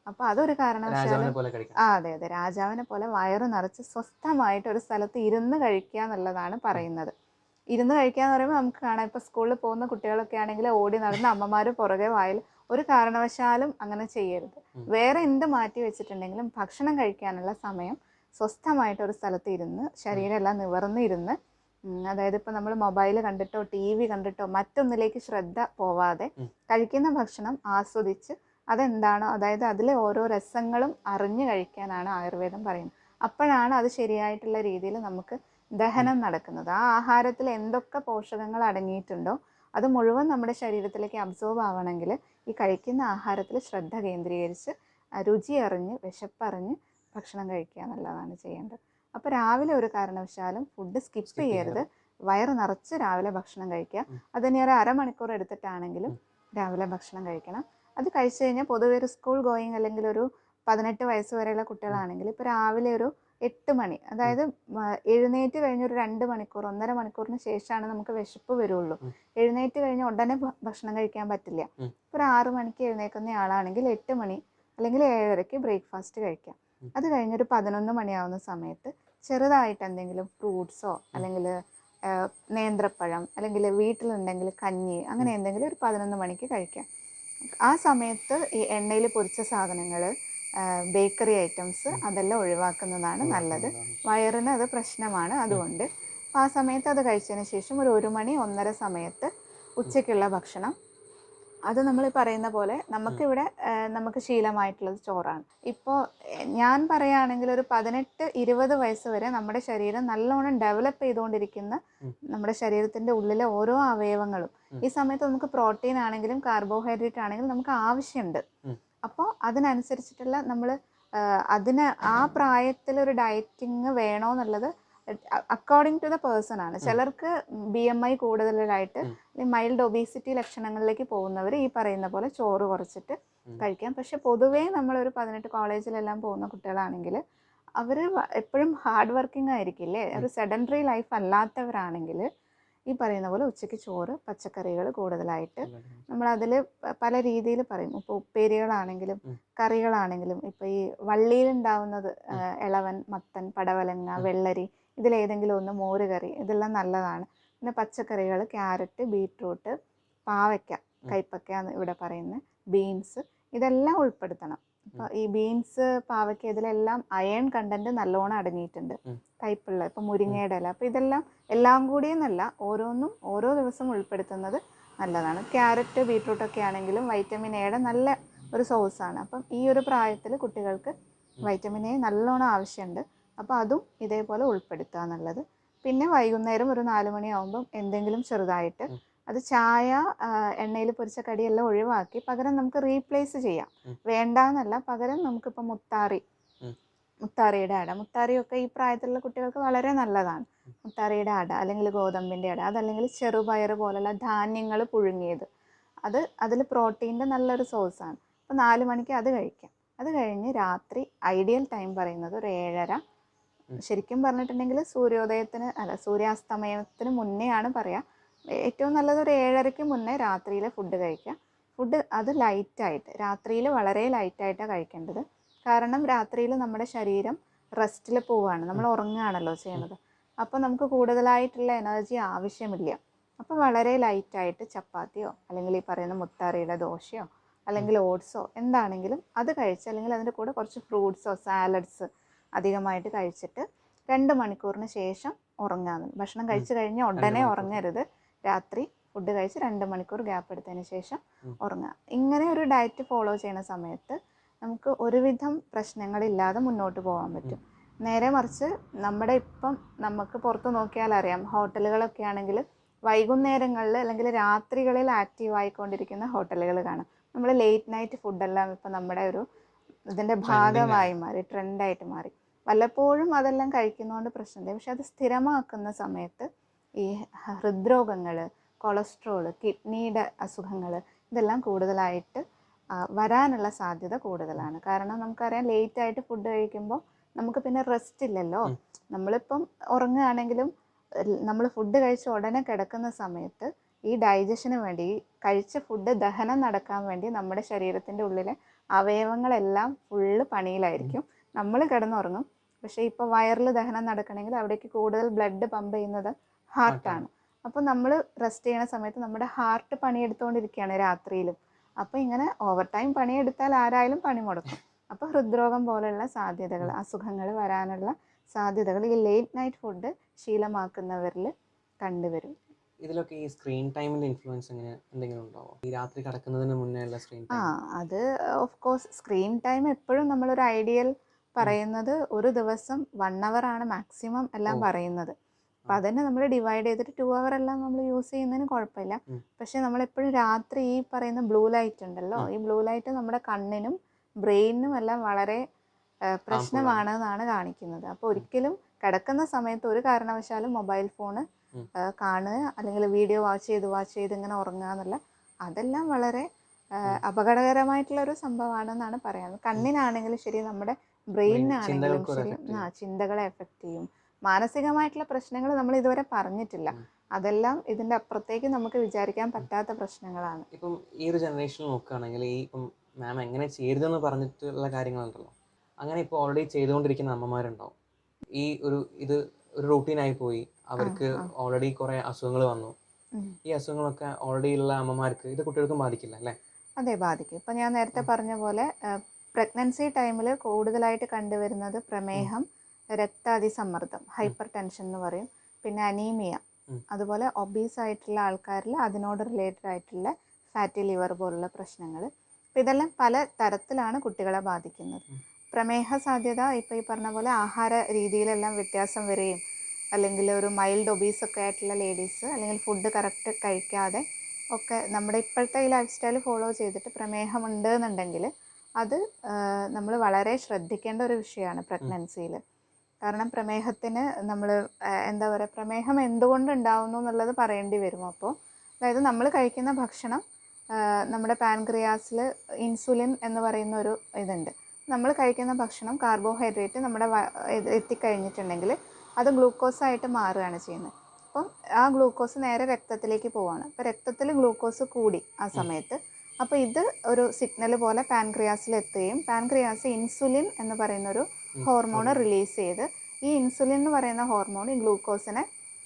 അപ്പോൾ അതൊരു കാരണവശാലും അതെ അതെ രാജാവിനെ പോലെ വയറ് നിറച്ച് സ്വസ്ഥമായിട്ട് ഒരു സ്ഥലത്ത് ഇരുന്ന് കഴിക്കുക എന്നുള്ളതാണ് പറയുന്നത്. ഇരുന്ന് കഴിക്കുക എന്ന് പറയുമ്പോൾ നമുക്ക് കാണാം, ഇപ്പോൾ സ്കൂളിൽ പോകുന്ന കുട്ടികളൊക്കെ ആണെങ്കിൽ ഓടി നടന്ന് അമ്മമാർ പുറകെ വായിൽ. ഒരു കാരണവശാലും അങ്ങനെ ചെയ്യരുത്. വേറെ എന്ത് മാറ്റി വെച്ചിട്ടുണ്ടെങ്കിലും ഭക്ഷണം കഴിക്കാനുള്ള സമയം സ്വസ്ഥമായിട്ട് ഒരു സ്ഥലത്ത് ഇരുന്ന് ശരീരം എല്ലാം നിവർന്നിരുന്ന്, അതായത് ഇപ്പോൾ നമ്മൾ മൊബൈൽ കണ്ടിട്ടോ ടി വി കണ്ടിട്ടോ മറ്റൊന്നിലേക്ക് ശ്രദ്ധ പോവാതെ കഴിക്കുന്ന ഭക്ഷണം ആസ്വദിച്ച് അതെന്താണോ, അതായത് അതിലെ ഓരോ രസങ്ങളും അറിഞ്ഞു കഴിക്കാനാണ് ആയുർവേദം പറയുന്നത്. അപ്പോഴാണ് അത് ശരിയായിട്ടുള്ള രീതിയിൽ നമുക്ക് ദഹനം നടക്കുന്നത്. ആ ആഹാരത്തിൽ എന്തൊക്കെ പോഷകങ്ങൾ അടങ്ങിയിട്ടുണ്ടോ അത് മുഴുവൻ നമ്മുടെ ശരീരത്തിലേക്ക് അബ്സോർബ് ആവണമെങ്കിൽ ഈ കഴിക്കുന്ന ആഹാരത്തിൽ ശ്രദ്ധ കേന്ദ്രീകരിച്ച് രുചി അറിഞ്ഞ് വിശപ്പറിഞ്ഞ് ഭക്ഷണം കഴിക്കുക എന്നുള്ളതാണ് ചെയ്യേണ്ടത്. അപ്പോൾ രാവിലെ ഒരു കാരണവശാലും ഫുഡ് സ്കിപ്പ് ചെയ്യരുത്. വയറ് നിറച്ച് രാവിലെ ഭക്ഷണം കഴിക്കുക. അതിന് ഒരു അരമണിക്കൂർ എടുത്തിട്ടാണെങ്കിലും രാവിലെ ഭക്ഷണം കഴിക്കണം. അത് കഴിച്ചു കഴിഞ്ഞാൽ പൊതുവെ ഒരു സ്കൂൾ ഗോയിങ് അല്ലെങ്കിൽ ഒരു 18 വയസ്സ് വരെയുള്ള കുട്ടികളാണെങ്കിൽ ഇപ്പോൾ രാവിലെ ഒരു 8 മണി, അതായത് എഴുന്നേറ്റ് കഴിഞ്ഞ് ഒരു 2 മണിക്കൂർ 1.5 മണിക്കൂറിന് ശേഷമാണ് നമുക്ക് വിശപ്പ് വരുള്ളൂ. എഴുന്നേറ്റ് കഴിഞ്ഞ് ഉടനെ ഭക്ഷണം കഴിക്കാൻ പറ്റില്ല. ഇപ്പോൾ ഒരു 6 മണിക്ക് എഴുന്നേൽക്കുന്ന ആളാണെങ്കിൽ 8 മണി അല്ലെങ്കിൽ 7:30 ബ്രേക്ക്ഫാസ്റ്റ് കഴിക്കാം. അത് കഴിഞ്ഞൊരു 11 മണിയാവുന്ന സമയത്ത് ചെറുതായിട്ട് എന്തെങ്കിലും ഫ്രൂട്ട്സോ അല്ലെങ്കിൽ നേന്ത്രപ്പഴം അല്ലെങ്കിൽ വീട്ടിലുണ്ടെങ്കിൽ കഞ്ഞി അങ്ങനെ എന്തെങ്കിലും ഒരു 11 മണിക്ക് കഴിക്കാം. ആ സമയത്ത് ഈ എണ്ണയിൽ പൊരിച്ച സാധനങ്ങൾ, ബേക്കറി ഐറ്റംസ് അതെല്ലാം ഒഴിവാക്കുന്നതാണ് നല്ലത്. വയറിന് അത് പ്രശ്നമാണ്. അതുകൊണ്ട് ആ സമയത്ത് അത് കഴിച്ചതിന് ശേഷം ഒരു 1 മണി 1:30 സമയത്ത് ഉച്ചയ്ക്കുള്ള ഭക്ഷണം അത് നമ്മൾ പറയുന്ന പോലെ നമുക്കിവിടെ നമുക്ക് ശീലമായിട്ടുള്ളത് ചോറാണ്. ഇപ്പോൾ ഞാൻ പറയുകയാണെങ്കിൽ ഒരു 18-20 വയസ്സ് വരെ നമ്മുടെ ശരീരം നല്ലോണം ഡെവലപ്പ് ചെയ്തുകൊണ്ടിരിക്കുന്ന നമ്മുടെ ശരീരത്തിൻ്റെ ഉള്ളിലെ ഓരോ അവയവങ്ങളും ഈ സമയത്ത് നമുക്ക് പ്രോട്ടീൻ ആണെങ്കിലും കാർബോഹൈഡ്രേറ്റ് ആണെങ്കിലും നമുക്ക് ആവശ്യമുണ്ട്. അപ്പോൾ അതിനനുസരിച്ചിട്ടുള്ള നമ്മൾ അതിന് ആ പ്രായത്തിലൊരു ഡയറ്റിങ് വേണോ എന്നുള്ളത് അക്കോർഡിംഗ് ടു ദ പേഴ്സൺ ആണ്. ചിലർക്ക് BMI കൂടുതലായിട്ട് മൈൽഡ് ഒബീസിറ്റി ലക്ഷണങ്ങളിലേക്ക് പോകുന്നവർ ഈ പറയുന്ന പോലെ ചോറ് കുറച്ചിട്ട് കഴിക്കാം. പക്ഷെ പൊതുവേ നമ്മളൊരു 18 കോളേജിലെല്ലാം പോകുന്ന കുട്ടികളാണെങ്കിൽ അവർ എപ്പോഴും ഹാർഡ് വർക്കിംഗ് ആയിരിക്കില്ലേ, ഒരു സെഡൻറ്ററി ലൈഫ് അല്ലാത്തവരാണെങ്കിൽ ഈ പറയുന്ന പോലെ ഉച്ചയ്ക്ക് ചോറ്, പച്ചക്കറികൾ കൂടുതലായിട്ട് നമ്മളതിൽ പല രീതിയിൽ പറയും. ഇപ്പോൾ ഉപ്പേരികളാണെങ്കിലും കറികളാണെങ്കിലും ഇപ്പോൾ ഈ വള്ളിയിലുണ്ടാവുന്നത് ഇളവൻ, മത്തൻ, പടവലങ്ങ, വെള്ളരി ഇതിലേതെങ്കിലും ഒന്ന്, മോര് കറി, ഇതെല്ലാം നല്ലതാണ്. പിന്നെ പച്ചക്കറികൾ ക്യാരറ്റ്, ബീട്രൂട്ട്, പാവയ്ക്ക, കൈപ്പക്ക എന്ന് ഇവിടെ പറയുന്നത്, ബീൻസ് ഇതെല്ലാം ഉൾപ്പെടുത്തണം. അപ്പോൾ ഈ ബീൻസ്, പാവയ്ക്ക ഇതിലെല്ലാം അയൺ കണ്ടന്റ് നല്ലോണം അടങ്ങിയിട്ടുണ്ട്, കയ്പുള്ള. ഇപ്പോൾ മുരിങ്ങയുടെ ഇല, അപ്പോൾ ഇതെല്ലാം എല്ലാം കൂടിയെന്നല്ല, ഓരോന്നും ഓരോ ദിവസം ഉൾപ്പെടുത്തുന്നത് നല്ലതാണ്. ക്യാരറ്റ്, ബീട്രൂട്ടൊക്കെ ആണെങ്കിലും വൈറ്റമിൻ എയുടെ നല്ല ഒരു സോഴ്സാണ്. അപ്പം ഈ ഒരു പ്രായത്തിൽ കുട്ടികൾക്ക് വൈറ്റമിൻ എ നല്ലോണം ആവശ്യമുണ്ട്. അപ്പോൾ അതും ഇതേപോലെ ഉൾപ്പെടുത്തുക എന്നുള്ളത്. പിന്നെ വൈകുന്നേരം ഒരു 4 മണിയാവുമ്പം എന്തെങ്കിലും ചെറുതായിട്ട്, അത് ചായ, എണ്ണയിൽ പൊരിച്ച കടിയെല്ലാം ഒഴിവാക്കി പകരം നമുക്ക് റീപ്ലേസ് ചെയ്യാം. വേണ്ടാന്നല്ല, പകരം നമുക്കിപ്പോൾ മുത്താറിയുടെ അട, മുത്താറിയൊക്കെ ഈ പ്രായത്തിലുള്ള കുട്ടികൾക്ക് വളരെ നല്ലതാണ്. മുത്താറിയുടെ അട അല്ലെങ്കിൽ ഗോതമ്പിൻ്റെ അട, അതല്ലെങ്കിൽ ചെറുപയർ പോലുള്ള ധാന്യങ്ങൾ പുഴുങ്ങിയത്, അതിൽ പ്രോട്ടീൻ്റെ നല്ലൊരു സോഴ്സാണ്. അപ്പോൾ 4 മണിക്ക് അത് കഴിക്കാം. അത് കഴിഞ്ഞ് രാത്രി ഐഡിയൽ ടൈം പറയുന്നത് ഒരു 7:30. ശരിക്കും പറഞ്ഞിട്ടുണ്ടെങ്കിൽ സൂര്യാസ്തമയത്തിന് മുന്നേ ആണ് പറയുക. ഏറ്റവും നല്ലത് ഒരു 7:30 മുന്നേ രാത്രിയിലെ ഫുഡ് കഴിക്കുക. ഫുഡ് അത് ലൈറ്റായിട്ട്, രാത്രിയിൽ വളരെ ലൈറ്റായിട്ടാണ് കഴിക്കേണ്ടത്. കാരണം രാത്രിയിൽ നമ്മുടെ ശരീരം റെസ്റ്റിൽ പോവുകയാണ്, നമ്മൾ ഉറങ്ങുകയാണല്ലോ ചെയ്യുന്നത്. അപ്പോൾ നമുക്ക് കൂടുതലായിട്ടുള്ള എനർജി ആവശ്യമില്ല. അപ്പോൾ വളരെ ലൈറ്റായിട്ട് ചപ്പാത്തിയോ അല്ലെങ്കിൽ ഈ പറയുന്ന മുത്താറിയുടെ ദോശയോ അല്ലെങ്കിൽ ഓട്സോ എന്താണെങ്കിലും അത് കഴിച്ച്, അല്ലെങ്കിൽ അതിൻ്റെ കൂടെ കുറച്ച് ഫ്രൂട്ട്സോ സാലഡ്സ് അധികമായിട്ട് കഴിച്ചിട്ട് 2 മണിക്കൂറിന് ശേഷം ഉറങ്ങാമെന്ന്. ഭക്ഷണം കഴിച്ച് കഴിഞ്ഞാൽ ഉടനെ ഉറങ്ങരുത്. രാത്രി ഫുഡ് കഴിച്ച് 2 മണിക്കൂർ ഗ്യാപ്പ് എടുത്തതിന് ശേഷം ഉറങ്ങുക. ഇങ്ങനെ ഒരു ഡയറ്റ് ഫോളോ ചെയ്യുന്ന സമയത്ത് നമുക്ക് ഒരുവിധം പ്രശ്നങ്ങളില്ലാതെ മുന്നോട്ട് പോകാൻ പറ്റും. നേരെ മറിച്ച് ഇപ്പം നമുക്ക് പുറത്ത് നോക്കിയാൽ അറിയാം, ഹോട്ടലുകളൊക്കെ ആണെങ്കിൽ വൈകുന്നേരങ്ങളിൽ അല്ലെങ്കിൽ രാത്രികളിൽ ആക്റ്റീവ് ആയിക്കൊണ്ടിരിക്കുന്ന ഹോട്ടലുകൾ കാണാം. നമ്മൾ ലേറ്റ് നൈറ്റ് ഫുഡെല്ലാം ഇപ്പം നമ്മുടെ ഒരു ഇതിൻ്റെ ഭാഗമായി മാറി, ട്രെൻഡായിട്ട് മാറി. വല്ലപ്പോഴും അതെല്ലാം കഴിക്കുന്നതുകൊണ്ട് പ്രശ്നമില്ല. പക്ഷെ അത് സ്ഥിരമാക്കുന്ന സമയത്ത് ഈ ഹൃദ്രോഗങ്ങൾ, കൊളസ്ട്രോള്, കിഡ്നിയുടെ അസുഖങ്ങൾ ഇതെല്ലാം കൂടുതലായിട്ട് വരാനുള്ള സാധ്യത കൂടുതലാണ്. കാരണം നമുക്കറിയാം ലേറ്റായിട്ട് ഫുഡ് കഴിക്കുമ്പോൾ നമുക്ക് പിന്നെ റെസ്റ്റ് ഇല്ലല്ലോ. നമ്മളിപ്പം ഉറങ്ങുകയാണെങ്കിലും നമ്മൾ ഫുഡ് കഴിച്ച് ഉടനെ കിടക്കുന്ന സമയത്ത് ഈ ഡൈജഷന് വേണ്ടി, ഈ കഴിച്ച ഫുഡ് ദഹനം നടക്കാൻ വേണ്ടി നമ്മുടെ ശരീരത്തിൻ്റെ ഉള്ളിലെ അവയവങ്ങളെല്ലാം ഫുള്ള് പണിയിലായിരിക്കും. നമ്മൾ കിടന്നുറങ്ങും. പക്ഷേ ഇപ്പോൾ വയറിൽ ദഹനം നടക്കണമെങ്കിൽ അവിടേക്ക് കൂടുതൽ ബ്ലഡ് പമ്പ് ചെയ്യുന്നത് ഹാർട്ടാണ്. അപ്പോൾ നമ്മൾ റെസ്റ്റ് ചെയ്യുന്ന സമയത്ത് നമ്മുടെ ഹാർട്ട് പണിയെടുത്തുകൊണ്ടിരിക്കുകയാണ് രാത്രിയിലും. അപ്പോൾ ഇങ്ങനെ ഓവർ ടൈം പണിയെടുത്താൽ ആരായാലും പണി മുടക്കും. അപ്പോൾ ഹൃദ്രോഗം പോലെയുള്ള സാധ്യതകൾ, അസുഖങ്ങൾ വരാനുള്ള സാധ്യതകൾ ഈ ലേറ്റ് നൈറ്റ് ഫുഡ് ശീലമാക്കുന്നവരിൽ കണ്ടുവരും. ഇതിലൊക്കെ ഈ സ്ക്രീൻ ടൈമിന്റെ ഇൻഫ്ലുവൻസ് എങ്ങനെ എന്തെങ്കിലും ഉണ്ടാവോ? ഈ രാത്രി കിടക്കുന്നതിന് മുന്നേ ഉള്ള സ്ക്രീൻ ടൈം? അത് ഓഫ് കോഴ്സ് സ്ക്രീൻ ടൈം എപ്പോഴും നമ്മളൊരു ഐഡിയൽ പറയുന്നത് ഒരു ദിവസം 1 hour ആണ് മാക്സിമം എല്ലാം പറയുന്നത്. അപ്പം അതന്നെ നമ്മൾ ഡിവൈഡ് ചെയ്തിട്ട് 2 hour എല്ലാം നമ്മൾ യൂസ് ചെയ്യുന്നതിന് കുഴപ്പമില്ല. പക്ഷെ നമ്മളെപ്പോഴും രാത്രി ഈ പറയുന്ന ബ്ലൂ ലൈറ്റ് ഉണ്ടല്ലോ, ഈ ബ്ലൂ ലൈറ്റ് നമ്മുടെ കണ്ണിനും ബ്രെയിനിനും എല്ലാം വളരെ പ്രശ്നമാണെന്നാണ് കാണിക്കുന്നത്. അപ്പോൾ ഒരിക്കലും കിടക്കുന്ന സമയത്ത് ഒരു കാരണവശാലും മൊബൈൽ ഫോണ് കാണുക അല്ലെങ്കിൽ വീഡിയോ വാച്ച് ചെയ്ത് ഇങ്ങനെ ഉറങ്ങുക എന്നുള്ള അതെല്ലാം വളരെ അപകടകരമായിട്ടുള്ളൊരു സംഭവമാണെന്നാണ് പറയുന്നത്. കണ്ണിനാണെങ്കിലും ശരി, നമ്മുടെ ബ്രെയിനിനാണെങ്കിലും ശരി, ചിന്തകളെ എഫക്റ്റ് ചെയ്യും. മാനസികമായിട്ടുള്ള പ്രശ്നങ്ങൾ നമ്മൾ ഇതുവരെ പറഞ്ഞിട്ടില്ല. അതെല്ലാം ഇതിൻ്റെ അപ്പുറത്തേക്ക് നമുക്ക് വിചാരിക്കാൻ പറ്റാത്ത പ്രശ്നങ്ങളാണ്. ഇപ്പം ഈ ഒരു ജനറേഷനിൽ നോക്കുകയാണെങ്കിൽ ഈ ഇപ്പം മാം എങ്ങനെ ചെയ്തെന്ന് പറഞ്ഞിട്ടുള്ള കാര്യങ്ങളുണ്ടല്ലോ, അങ്ങനെ ഇപ്പോൾ ഓൾറെഡി ചെയ്തുകൊണ്ടിരിക്കുന്ന അമ്മമാരുണ്ടാവും. ഈ ഇത് ഒരു റൂട്ടീനായി പോയി, അവർക്ക് ഓൾറെഡി കുറേ അസുഖങ്ങൾ വന്നു. ഈ അസുഖങ്ങളൊക്കെ ഓൾറെഡി ഉള്ള അമ്മമാർക്ക് ഇത് കുട്ടികൾക്കും ബാധിക്കില്ല അല്ലേ? അതെ, ബാധിക്കും. ഇപ്പം ഞാൻ നേരത്തെ പറഞ്ഞ പോലെ പ്രഗ്നൻസി ടൈമിൽ കൂടുതലായിട്ട് കണ്ടുവരുന്നത് പ്രമേഹം, രക്താതിസമ്മർദ്ദം, ഹൈപ്പർ ടെൻഷൻ എന്ന് പറയും, പിന്നെ അനീമിയ, അതുപോലെ ഒബീസ് ആയിട്ടുള്ള ആൾക്കാരിൽ അതിനോട് റിലേറ്റഡ് ആയിട്ടുള്ള ഫാറ്റി ലിവർ പോലുള്ള പ്രശ്നങ്ങൾ. അപ്പോൾ ഇതെല്ലാം പല തരത്തിലാണ് കുട്ടികളെ ബാധിക്കുന്നത്. പ്രമേഹ സാധ്യത ഇപ്പോൾ ഈ പറഞ്ഞ പോലെ ആഹാര രീതിയിലെല്ലാം വ്യത്യാസം വരികയും, അല്ലെങ്കിൽ ഒരു മൈൽഡ് ഒബീസ് ഒക്കെ ആയിട്ടുള്ള ലേഡീസ് അല്ലെങ്കിൽ ഫുഡ് കറക്റ്റ് കഴിക്കാതെ ഒക്കെ നമ്മുടെ ഇപ്പോഴത്തെ ഈ ലൈഫ് സ്റ്റൈൽ ഫോളോ ചെയ്തിട്ട് പ്രമേഹമുണ്ട് എന്നുണ്ടെങ്കിൽ അത് നമ്മൾ വളരെ ശ്രദ്ധിക്കേണ്ട ഒരു വിഷയമാണ് പ്രഗ്നൻസിയിൽ. കാരണം പ്രമേഹത്തിന് നമ്മൾ എന്താ പറയുക, പ്രമേഹം എന്തുകൊണ്ട് ഉണ്ടാവുന്നു എന്നുള്ളത് പറയേണ്ടി വരും. അപ്പോൾ അതായത് നമ്മൾ കഴിക്കുന്ന ഭക്ഷണം, നമ്മുടെ പാൻക്രിയാസിൽ ഇൻസുലിൻ എന്ന് പറയുന്ന ഒരു ഇതുണ്ട്. നമ്മൾ കഴിക്കുന്ന ഭക്ഷണം കാർബോഹൈഡ്രേറ്റ് നമ്മുടെ എത്തിക്കഴിഞ്ഞിട്ടുണ്ടെങ്കിൽ അത് ഗ്ലൂക്കോസായിട്ട് മാറുകയാണ് ചെയ്യുന്നത്. അപ്പം ആ ഗ്ലൂക്കോസ് നേരെ രക്തത്തിലേക്ക് പോവുകയാണ്. അപ്പോൾ രക്തത്തിൽ ഗ്ലൂക്കോസ് കൂടി ആ സമയത്ത്. അപ്പോൾ ഇത് ഒരു സിഗ്നൽ പോലെ പാൻക്രിയാസിൽ എത്തുകയും പാൻക്രിയാസ് ഇൻസുലിൻ എന്ന് പറയുന്നൊരു ഹോർമോൺ റിലീസ് ചെയ്ത്, ഈ ഇൻസുലിൻ എന്ന് പറയുന്ന ഹോർമോൺ ഈ ഗ്ലൂക്കോസിനെ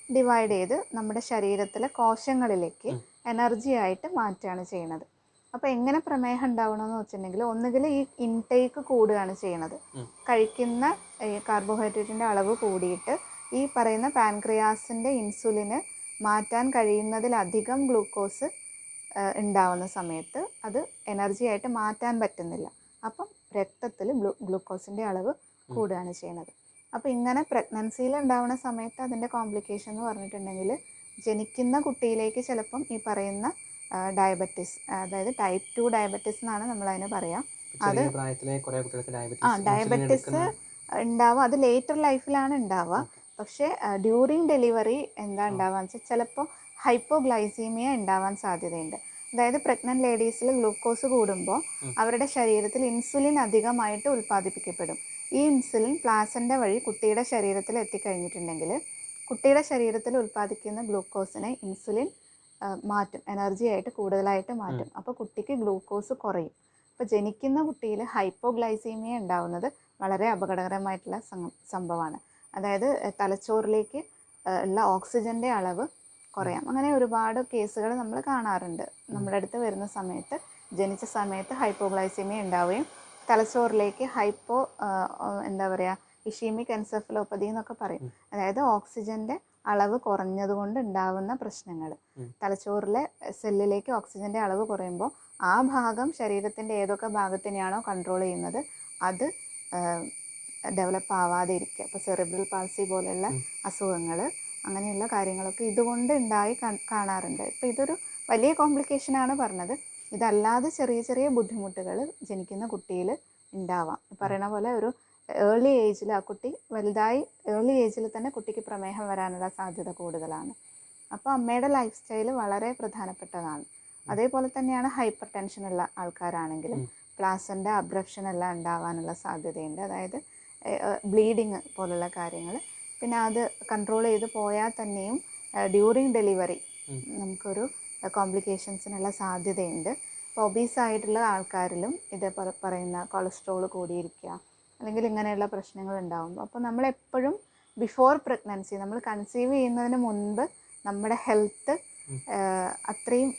ഡിവൈഡ് ചെയ്ത് നമ്മുടെ ശരീരത്തിലെ കോശങ്ങളിലേക്ക് എനർജി ആയിട്ട് മാറ്റുകയാണ് ചെയ്യുന്നത്. അപ്പോൾ എങ്ങനെ പ്രമേഹം ഉണ്ടാവണമെന്ന് വെച്ചിട്ടുണ്ടെങ്കിൽ ഒന്നുകിൽ ഈ ഇൻടേക്ക് കൂടുകയാണ് ചെയ്യുന്നത്. കഴിക്കുന്ന കാർബോഹൈഡ്രേറ്റിൻ്റെ അളവ് കൂടിയിട്ട് ഈ പറയുന്ന പാൻക്രിയാസിൻ്റെ ഇൻസുലിന് മാറ്റാൻ കഴിയുന്നതിലധികം ഗ്ലൂക്കോസ് ഉണ്ടാവുന്ന സമയത്ത് അത് എനർജി ആയിട്ട് മാറ്റാൻ പറ്റുന്നില്ല. അപ്പം രക്തത്തിൽ ഗ്ലൂക്കോസിൻ്റെ അളവ് കൂടുകയാണ് ചെയ്യുന്നത്. അപ്പോൾ ഇങ്ങനെ പ്രഗ്നൻസിയിൽ ഉണ്ടാവുന്ന സമയത്ത് അതിൻ്റെ കോംപ്ലിക്കേഷൻ എന്ന് പറഞ്ഞിട്ടുണ്ടെങ്കിൽ ജനിക്കുന്ന കുട്ടിയിലേക്ക് ചിലപ്പം ഈ പറയുന്ന ഡയബറ്റിസ്, അതായത് ടൈപ്പ് 2 ഡയബറ്റിസ് എന്നാണ് നമ്മളതിന് പറയാം. അത് ഡയബറ്റിസ് ഉണ്ടാവുക അത് ലേറ്റർ ലൈഫിലാണ് ഉണ്ടാവുക. പക്ഷേ ഡ്യൂറിങ് ഡെലിവറി എന്താ ഉണ്ടാവുക വെച്ചാൽ ചിലപ്പോൾ ഹൈപ്പോഗ്ലൈസീമിയ ഉണ്ടാവാൻ സാധ്യതയുണ്ട്. അതായത് പ്രഗ്നൻറ്റ് ലേഡീസിൽ ഗ്ലൂക്കോസ് കൂടുമ്പോൾ അവരുടെ ശരീരത്തിൽ ഇൻസുലിൻ അധികമായിട്ട് ഉൽപ്പാദിപ്പിക്കപ്പെടും. ഈ ഇൻസുലിൻ പ്ലാസൻ്റ വഴി കുട്ടിയുടെ ശരീരത്തിൽ എത്തിക്കഴിഞ്ഞിട്ടുണ്ടെങ്കിൽ കുട്ടിയുടെ ശരീരത്തിൽ ഉൽപ്പാദിക്കുന്ന ഗ്ലൂക്കോസിനെ ഇൻസുലിൻ മാറ്റും, എനർജി ആയിട്ട് കൂടുതലായിട്ട് മാറ്റും. അപ്പോൾ കുട്ടിക്ക് ഗ്ലൂക്കോസ് കുറയും. അപ്പോൾ ജനിക്കുന്ന കുട്ടിയിൽ ഹൈപ്പോഗ്ലൈസീമിയ ഉണ്ടാവുന്നത് വളരെ അപകടകരമായിട്ടുള്ള സംഭവമാണ്. അതായത് തലച്ചോറിലേക്ക് ഉള്ള ഓക്സിജൻ്റെ അളവ് കുറയാം. അങ്ങനെ ഒരുപാട് കേസുകൾ നമ്മൾ കാണാറുണ്ട്. നമ്മുടെ അടുത്ത് വരുന്ന സമയത്ത് ജനിച്ച സമയത്ത് ഹൈപ്പോഗ്ലൈസീമിയ ഉണ്ടാവുകയും തലച്ചോറിലേക്ക് എന്താ പറയുക, ഇഷീമിക് എൻസെഫലോപ്പതി എന്നൊക്കെ പറയും. അതായത് ഓക്സിജൻ്റെ അളവ് കുറഞ്ഞതുകൊണ്ട് ഉണ്ടാവുന്ന പ്രശ്നങ്ങൾ. തലച്ചോറിലെ സെല്ലിലേക്ക് ഓക്സിജൻ്റെ അളവ് കുറയുമ്പോൾ ആ ഭാഗം ശരീരത്തിൻ്റെ ഏതൊക്കെ ഭാഗത്തിനെയാണോ കൺട്രോൾ ചെയ്യുന്നത് അത് ഡെവലപ്പ് ആവാതെ ഇരിക്കുക. ഇപ്പോൾ സെറിബ്രൽ പാൾസി പോലെയുള്ള അസുഖങ്ങൾ, അങ്ങനെയുള്ള കാര്യങ്ങളൊക്കെ ഇതുകൊണ്ട് ഉണ്ടായി കാണാറുണ്ട്. ഇപ്പോൾ ഇതൊരു വലിയ കോംപ്ലിക്കേഷനാണ് പറഞ്ഞത്. ഇതല്ലാതെ ചെറിയ ചെറിയ ബുദ്ധിമുട്ടുകൾ ജനിക്കുന്ന കുട്ടിയിൽ ഉണ്ടാവാം. പറയണ പോലെ ഒരു ഏർലി ഏജിൽ ആ കുട്ടി വലുതായി ഏർലി ഏജിൽ തന്നെ കുട്ടിക്ക് പ്രമേഹം വരാനുള്ള സാധ്യത കൂടുതലാണ്. അപ്പോൾ അമ്മയുടെ ലൈഫ് സ്റ്റൈൽ വളരെ പ്രധാനപ്പെട്ടതാണ്. അതേപോലെ തന്നെയാണ് ഹൈപ്പർ ടെൻഷൻ ഉള്ള ആൾക്കാരാണെങ്കിലും പ്ലാസൻ്റെ അബ്രപ്ഷൻ എല്ലാം ഉണ്ടാവാനുള്ള സാധ്യതയുണ്ട്. അതായത് ബ്ലീഡിങ് പോലുള്ള കാര്യങ്ങൾ. പിന്നെ അത് കൺട്രോൾ ചെയ്ത് പോയാൽ തന്നെയും ഡ്യൂറിങ് ഡെലിവറി നമുക്കൊരു കോംപ്ലിക്കേഷൻസിനുള്ള സാധ്യതയുണ്ട്. ഇപ്പോൾ ഒബീസ് ആയിട്ടുള്ള ആൾക്കാരിലും ഇതേപോലെ പറയുന്ന കൊളസ്ട്രോൾ കൂടിയിരിക്കുക അല്ലെങ്കിൽ ഇങ്ങനെയുള്ള പ്രശ്നങ്ങൾ ഉണ്ടാകും. അപ്പോൾ നമ്മളെപ്പോഴും ബിഫോർ പ്രഗ്നൻസി, നമ്മൾ കൺസീവ് ചെയ്യുന്നതിന് മുൻപ് നമ്മുടെ ഹെൽത്ത് അത്രയും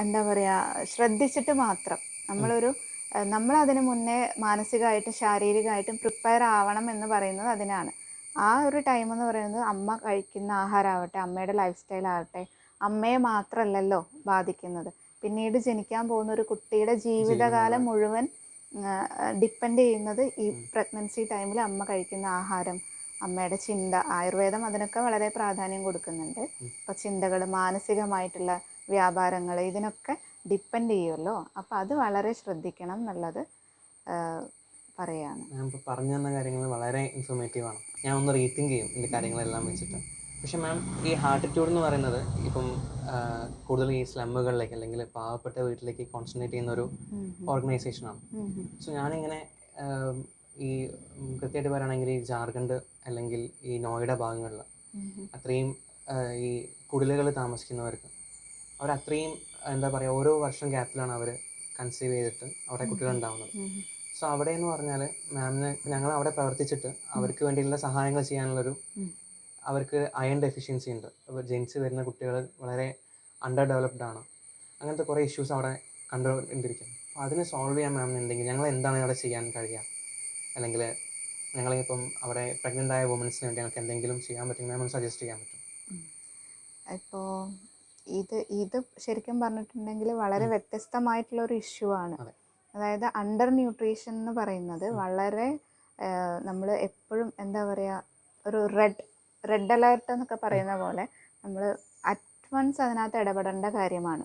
എന്താ പറയുക ശ്രദ്ധിച്ചിട്ട് മാത്രം നമ്മളതിന് മുന്നേ മാനസികമായിട്ടും ശാരീരികമായിട്ടും പ്രിപ്പയർ ആവണം എന്ന് പറയുന്നത് അതിനാണ്. ആ ഒരു ടൈം എന്ന് പറയുന്നത് അമ്മ കഴിക്കുന്ന ആഹാരമാവട്ടെ, അമ്മയുടെ ലൈഫ് സ്റ്റൈൽ ആവട്ടെ, അമ്മയെ മാത്രമല്ലല്ലോ ബാധിക്കുന്നത്. പിന്നീട് ജനിക്കാൻ പോകുന്ന ഒരു കുട്ടിയുടെ ജീവിതകാലം മുഴുവൻ ഡിപ്പെൻഡ് ചെയ്യുന്നത് ഈ പ്രഗ്നൻസി ടൈമിൽ അമ്മ കഴിക്കുന്ന ആഹാരം, അമ്മയുടെ ചിന്ത. ആയുർവേദം അതിനൊക്കെ വളരെ പ്രാധാന്യം കൊടുക്കുന്നുണ്ട്. ഇപ്പോൾ ചിന്തകൾ, മാനസികമായിട്ടുള്ള വ്യാപാരങ്ങൾ, ഇതിനൊക്കെ ഡിപ്പെൻഡ് ചെയ്യുമല്ലോ. അപ്പോൾ അത് വളരെ ശ്രദ്ധിക്കണം എന്നുള്ളത് പറയാണ്. ഞാൻ ഇപ്പോൾ പറഞ്ഞു തന്ന കാര്യങ്ങൾ വളരെ ഇൻഫോർമേറ്റീവാണ്. ഞാൻ ഒന്ന് റീതിങ്ക് ചെയ്യും ഇതിൻ്റെ കാര്യങ്ങളെല്ലാം വെച്ചിട്ട്. പക്ഷേ മാം, ഈ ഹാർട്ടിറ്റ്യൂഡ് എന്ന് പറയുന്നത് ഇപ്പം കൂടുതൽ ഈ സ്ലമ്മുകളിലേക്ക് അല്ലെങ്കിൽ പാവപ്പെട്ട വീട്ടിലേക്ക് കോൺസെൻട്രേറ്റ് ചെയ്യുന്ന ഒരു ഓർഗനൈസേഷനാണ്. സോ ഞാനിങ്ങനെ ഈ കൃത്യമായിട്ട് പറയുകയാണെങ്കിൽ ഈ ജാർഖണ്ഡ് അല്ലെങ്കിൽ ഈ നോയിഡ ഭാഗങ്ങളിൽ അത്രയും ഈ കുടിലുകൾ താമസിക്കുന്നവർക്ക് അവരത്രയും എന്താ പറയുക, ഓരോ വർഷം ഗ്യാപ്പിലാണ് അവർ കൺസീവ് ചെയ്തിട്ട് അവിടെ കുട്ടികളുണ്ടാവുന്നത്. സോ അവിടെ എന്ന് പറഞ്ഞാൽ മാമിന് ഞങ്ങൾ അവിടെ പ്രവർത്തിച്ചിട്ട് അവർക്ക് വേണ്ടിയുള്ള സഹായങ്ങൾ ചെയ്യാനുള്ളൊരു, അവർക്ക് അയൺ ഡെഫിഷ്യൻസി ഉണ്ട്. അപ്പോൾ ജനിച്ച് വരുന്ന കുട്ടികൾ വളരെ അണ്ടർ ഡെവലപ്ഡ് ആണ്. അങ്ങനത്തെ കുറേ ഇഷ്യൂസ് അവിടെ കണ്ടുകൊണ്ടിരിക്കും. അപ്പോൾ അതിനെ സോൾവ് ചെയ്യാൻ മാമിനുണ്ടെങ്കിൽ ഞങ്ങൾ എന്താണ് അവിടെ ചെയ്യാൻ കഴിയുക, അല്ലെങ്കിൽ ഞങ്ങളിപ്പം അവിടെ പ്രഗ്നൻ്റ് ആയ വുമൻസിന് വേണ്ടി ഞങ്ങൾക്ക് എന്തെങ്കിലും ചെയ്യാൻ പറ്റും മാം സജസ്റ്റ് ചെയ്യാൻ പറ്റും? ഇപ്പോൾ ഇത് ശരിക്കും പറഞ്ഞിട്ടുണ്ടെങ്കിൽ വളരെ വ്യത്യസ്തമായിട്ടുള്ളൊരു ഇഷ്യൂ ആണ്. അതായത് അണ്ടർ ന്യൂട്രീഷൻ എന്ന് പറയുന്നത് വളരെ നമ്മൾ എപ്പോഴും എന്താ പറയുക, ഒരു റെഡ് അലേർട്ട് എന്നൊക്കെ പറയുന്ന പോലെ നമ്മൾ അറ്റ് വൺസ് അതിനകത്ത് ഇടപെടേണ്ട കാര്യമാണ്.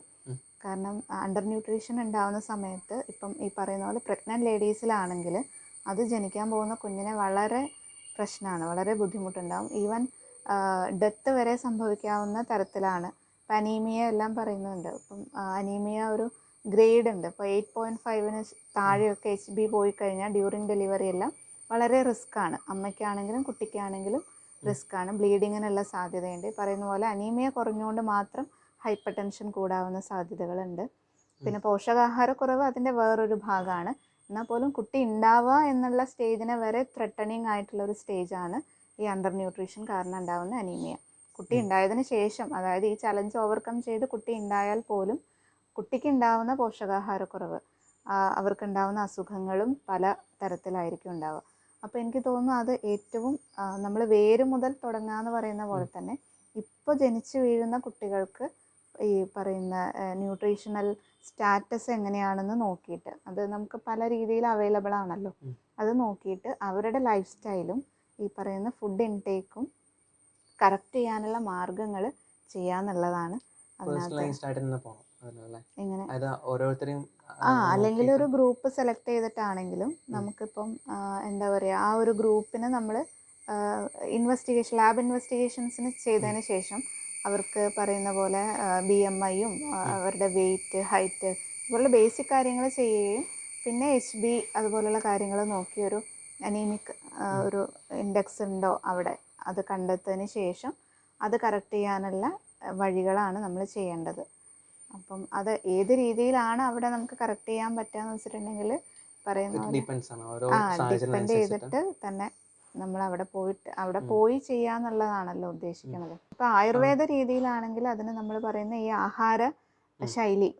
കാരണം അണ്ടർ ന്യൂട്രീഷൻ ഉണ്ടാകുന്ന സമയത്ത് ഇപ്പം ഈ പറയുന്ന പോലെ പ്രഗ്നൻറ്റ് ലേഡീസിലാണെങ്കിൽ അത് ജനിക്കാൻ പോകുന്ന കുഞ്ഞിനെ വളരെ പ്രശ്നമാണ്, വളരെ ബുദ്ധിമുട്ടുണ്ടാകും. ഈവൻ ഡെത്ത് വരെ സംഭവിക്കാവുന്ന തരത്തിലാണ്. ഇപ്പം അനീമിയ എല്ലാം പറയുന്നുണ്ട്. ഇപ്പം അനീമിയ ഒരു ഗ്രേഡ് ഉണ്ട്. ഇപ്പോൾ 8.5-ന് താഴെയൊക്കെ HB പോയി കഴിഞ്ഞാൽ ഡ്യൂറിങ് ഡെലിവറി എല്ലാം വളരെ റിസ്ക്കാണ്. അമ്മയ്ക്കാണെങ്കിലും കുട്ടിക്കാണെങ്കിലും റിസ്ക്കാണ്. ബ്ലീഡിങ്ങിനുള്ള സാധ്യതയുണ്ട്. പറയുന്ന പോലെ അനീമിയ കുറഞ്ഞുകൊണ്ട് മാത്രം ഹൈപ്പർ ടെൻഷൻ കൂടാവുന്ന സാധ്യതകളുണ്ട്. പിന്നെ പോഷകാഹാരക്കുറവ് അതിൻ്റെ വേറൊരു ഭാഗമാണ്. എന്നാൽ പോലും കുട്ടി ഉണ്ടാവുക എന്നുള്ള സ്റ്റേജിനെ വരെ ത്രെട്ടണിങ് ആയിട്ടുള്ളൊരു സ്റ്റേജാണ് ഈ അണ്ടർ ന്യൂട്രീഷൻ കാരണം ഉണ്ടാകുന്ന അനീമിയ. കുട്ടി ഉണ്ടായതിന് ശേഷം, അതായത് ഈ ചലഞ്ച് ഓവർകം ചെയ്ത് കുട്ടി ഉണ്ടായാൽ പോലും കുട്ടിക്ക് ഉണ്ടാവുന്ന പോഷകാഹാരക്കുറവ്, അവർക്കുണ്ടാവുന്ന അസുഖങ്ങളും പല തരത്തിലായിരിക്കും ഉണ്ടാവുക. അപ്പോൾ എനിക്ക് തോന്നുന്നു അത് ഏറ്റവും നമ്മൾ വേര് മുതൽ തുടങ്ങാന്ന് പറയുന്ന പോലെ തന്നെ ഇപ്പോൾ ജനിച്ചു വീഴുന്ന കുട്ടികൾക്ക് ഈ പറയുന്ന ന്യൂട്രീഷണൽ സ്റ്റാറ്റസ് എങ്ങനെയാണെന്ന് നോക്കിയിട്ട്, അത് നമുക്ക് പല രീതിയിൽ അവൈലബിൾ ആണല്ലോ, അത് നോക്കിയിട്ട് അവരുടെ ലൈഫ് സ്റ്റൈലും ഈ പറയുന്ന ഫുഡ് ഇൻടേക്കും കറക്റ്റ് ചെയ്യാനുള്ള മാർഗങ്ങൾ ചെയ്യാന്നുള്ളതാണ് അതിനകത്ത്. എങ്ങനെ അല്ലെങ്കിൽ ഒരു ഗ്രൂപ്പ് സെലക്ട് ചെയ്തിട്ടാണെങ്കിലും നമുക്കിപ്പം എന്താ പറയുക, ആ ഒരു ഗ്രൂപ്പിന് നമ്മൾ ലാബ് ഇൻവെസ്റ്റിഗേഷൻസിന് ചെയ്തതിന് ശേഷം അവർക്ക് പറയുന്ന പോലെ BMI-യും അവരുടെ വെയിറ്റ്, ഹൈറ്റ് ഇതുപോലുള്ള ബേസിക് കാര്യങ്ങൾ ചെയ്യുകയും പിന്നെ HB അതുപോലുള്ള കാര്യങ്ങൾ നോക്കി ഒരു അനീമിക് ഒരു ഇൻഡെക്സ് ഉണ്ടോ അവിടെ അത് കണ്ടെത്തതിന് ശേഷം അത് കറക്റ്റ് ചെയ്യാനുള്ള വഴികളാണ് നമ്മൾ ചെയ്യേണ്ടത്. അപ്പം അത് ഏത് രീതിയിലാണ് അവിടെ നമുക്ക് കറക്റ്റ് ചെയ്യാൻ പറ്റുകയെന്ന് വെച്ചിട്ടുണ്ടെങ്കിൽ പറയുന്ന ഡിപ്പെൻഡ് ചെയ്തിട്ട് തന്നെ നമ്മൾ അവിടെ പോയി ചെയ്യാന്നുള്ളതാണല്ലോ ഉദ്ദേശിക്കുന്നത്. ഇപ്പം ആയുർവേദ രീതിയിലാണെങ്കിൽ അതിന് നമ്മൾ പറയുന്ന ഈ ആഹാര ശൈലി,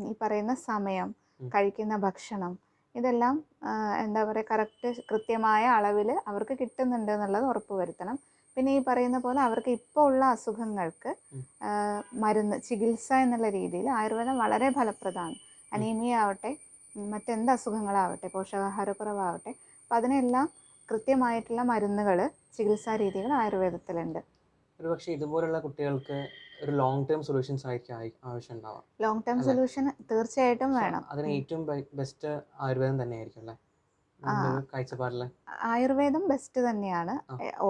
ഈ പറയുന്ന സമയം, കഴിക്കുന്ന ഭക്ഷണം, ഇതെല്ലാം എന്താ പറയുക കറക്റ്റ് കൃത്യമായ അളവിൽ അവർക്ക് കിട്ടുന്നുണ്ട് എന്നുള്ളത് ഉറപ്പ് വരുത്തണം. പിന്നെ ഈ പറയുന്ന പോലെ അവർക്ക് ഇപ്പോൾ ഉള്ള അസുഖങ്ങൾക്ക് മരുന്ന് ചികിത്സ എന്നുള്ള രീതിയിൽ ആയുർവേദം വളരെ ഫലപ്രദമാണ്. അനീമിയ ആവട്ടെ, മറ്റെന്ത് അസുഖങ്ങളാവട്ടെ, പോഷകാഹാരക്കുറവാവട്ടെ, അപ്പം അതിനെല്ലാം കൃത്യമായിട്ടുള്ള മരുന്നുകൾ, ചികിത്സാ രീതികൾ ആയുർവേദത്തിലുണ്ട്. ഒരു പക്ഷേ ഇതുപോലുള്ള കുട്ടികൾക്ക് ഒരു ലോങ് ടേം സൊല്യൂഷൻസ് ആയിരിക്കും ആവശ്യം ഉണ്ടാവാം. ലോങ് ടേം സൊല്യൂഷൻ തീർച്ചയായിട്ടും വേണം. അതിന് ഏറ്റവും ബെസ്റ്റ് ആയുർവേദം തന്നെയായിരിക്കും അല്ലേ, നമ്മുടെ ഒരു കാഴ്ചപ്പാടിൽ? ആയുർവേദം ബെസ്റ്റ് തന്നെയാണ്.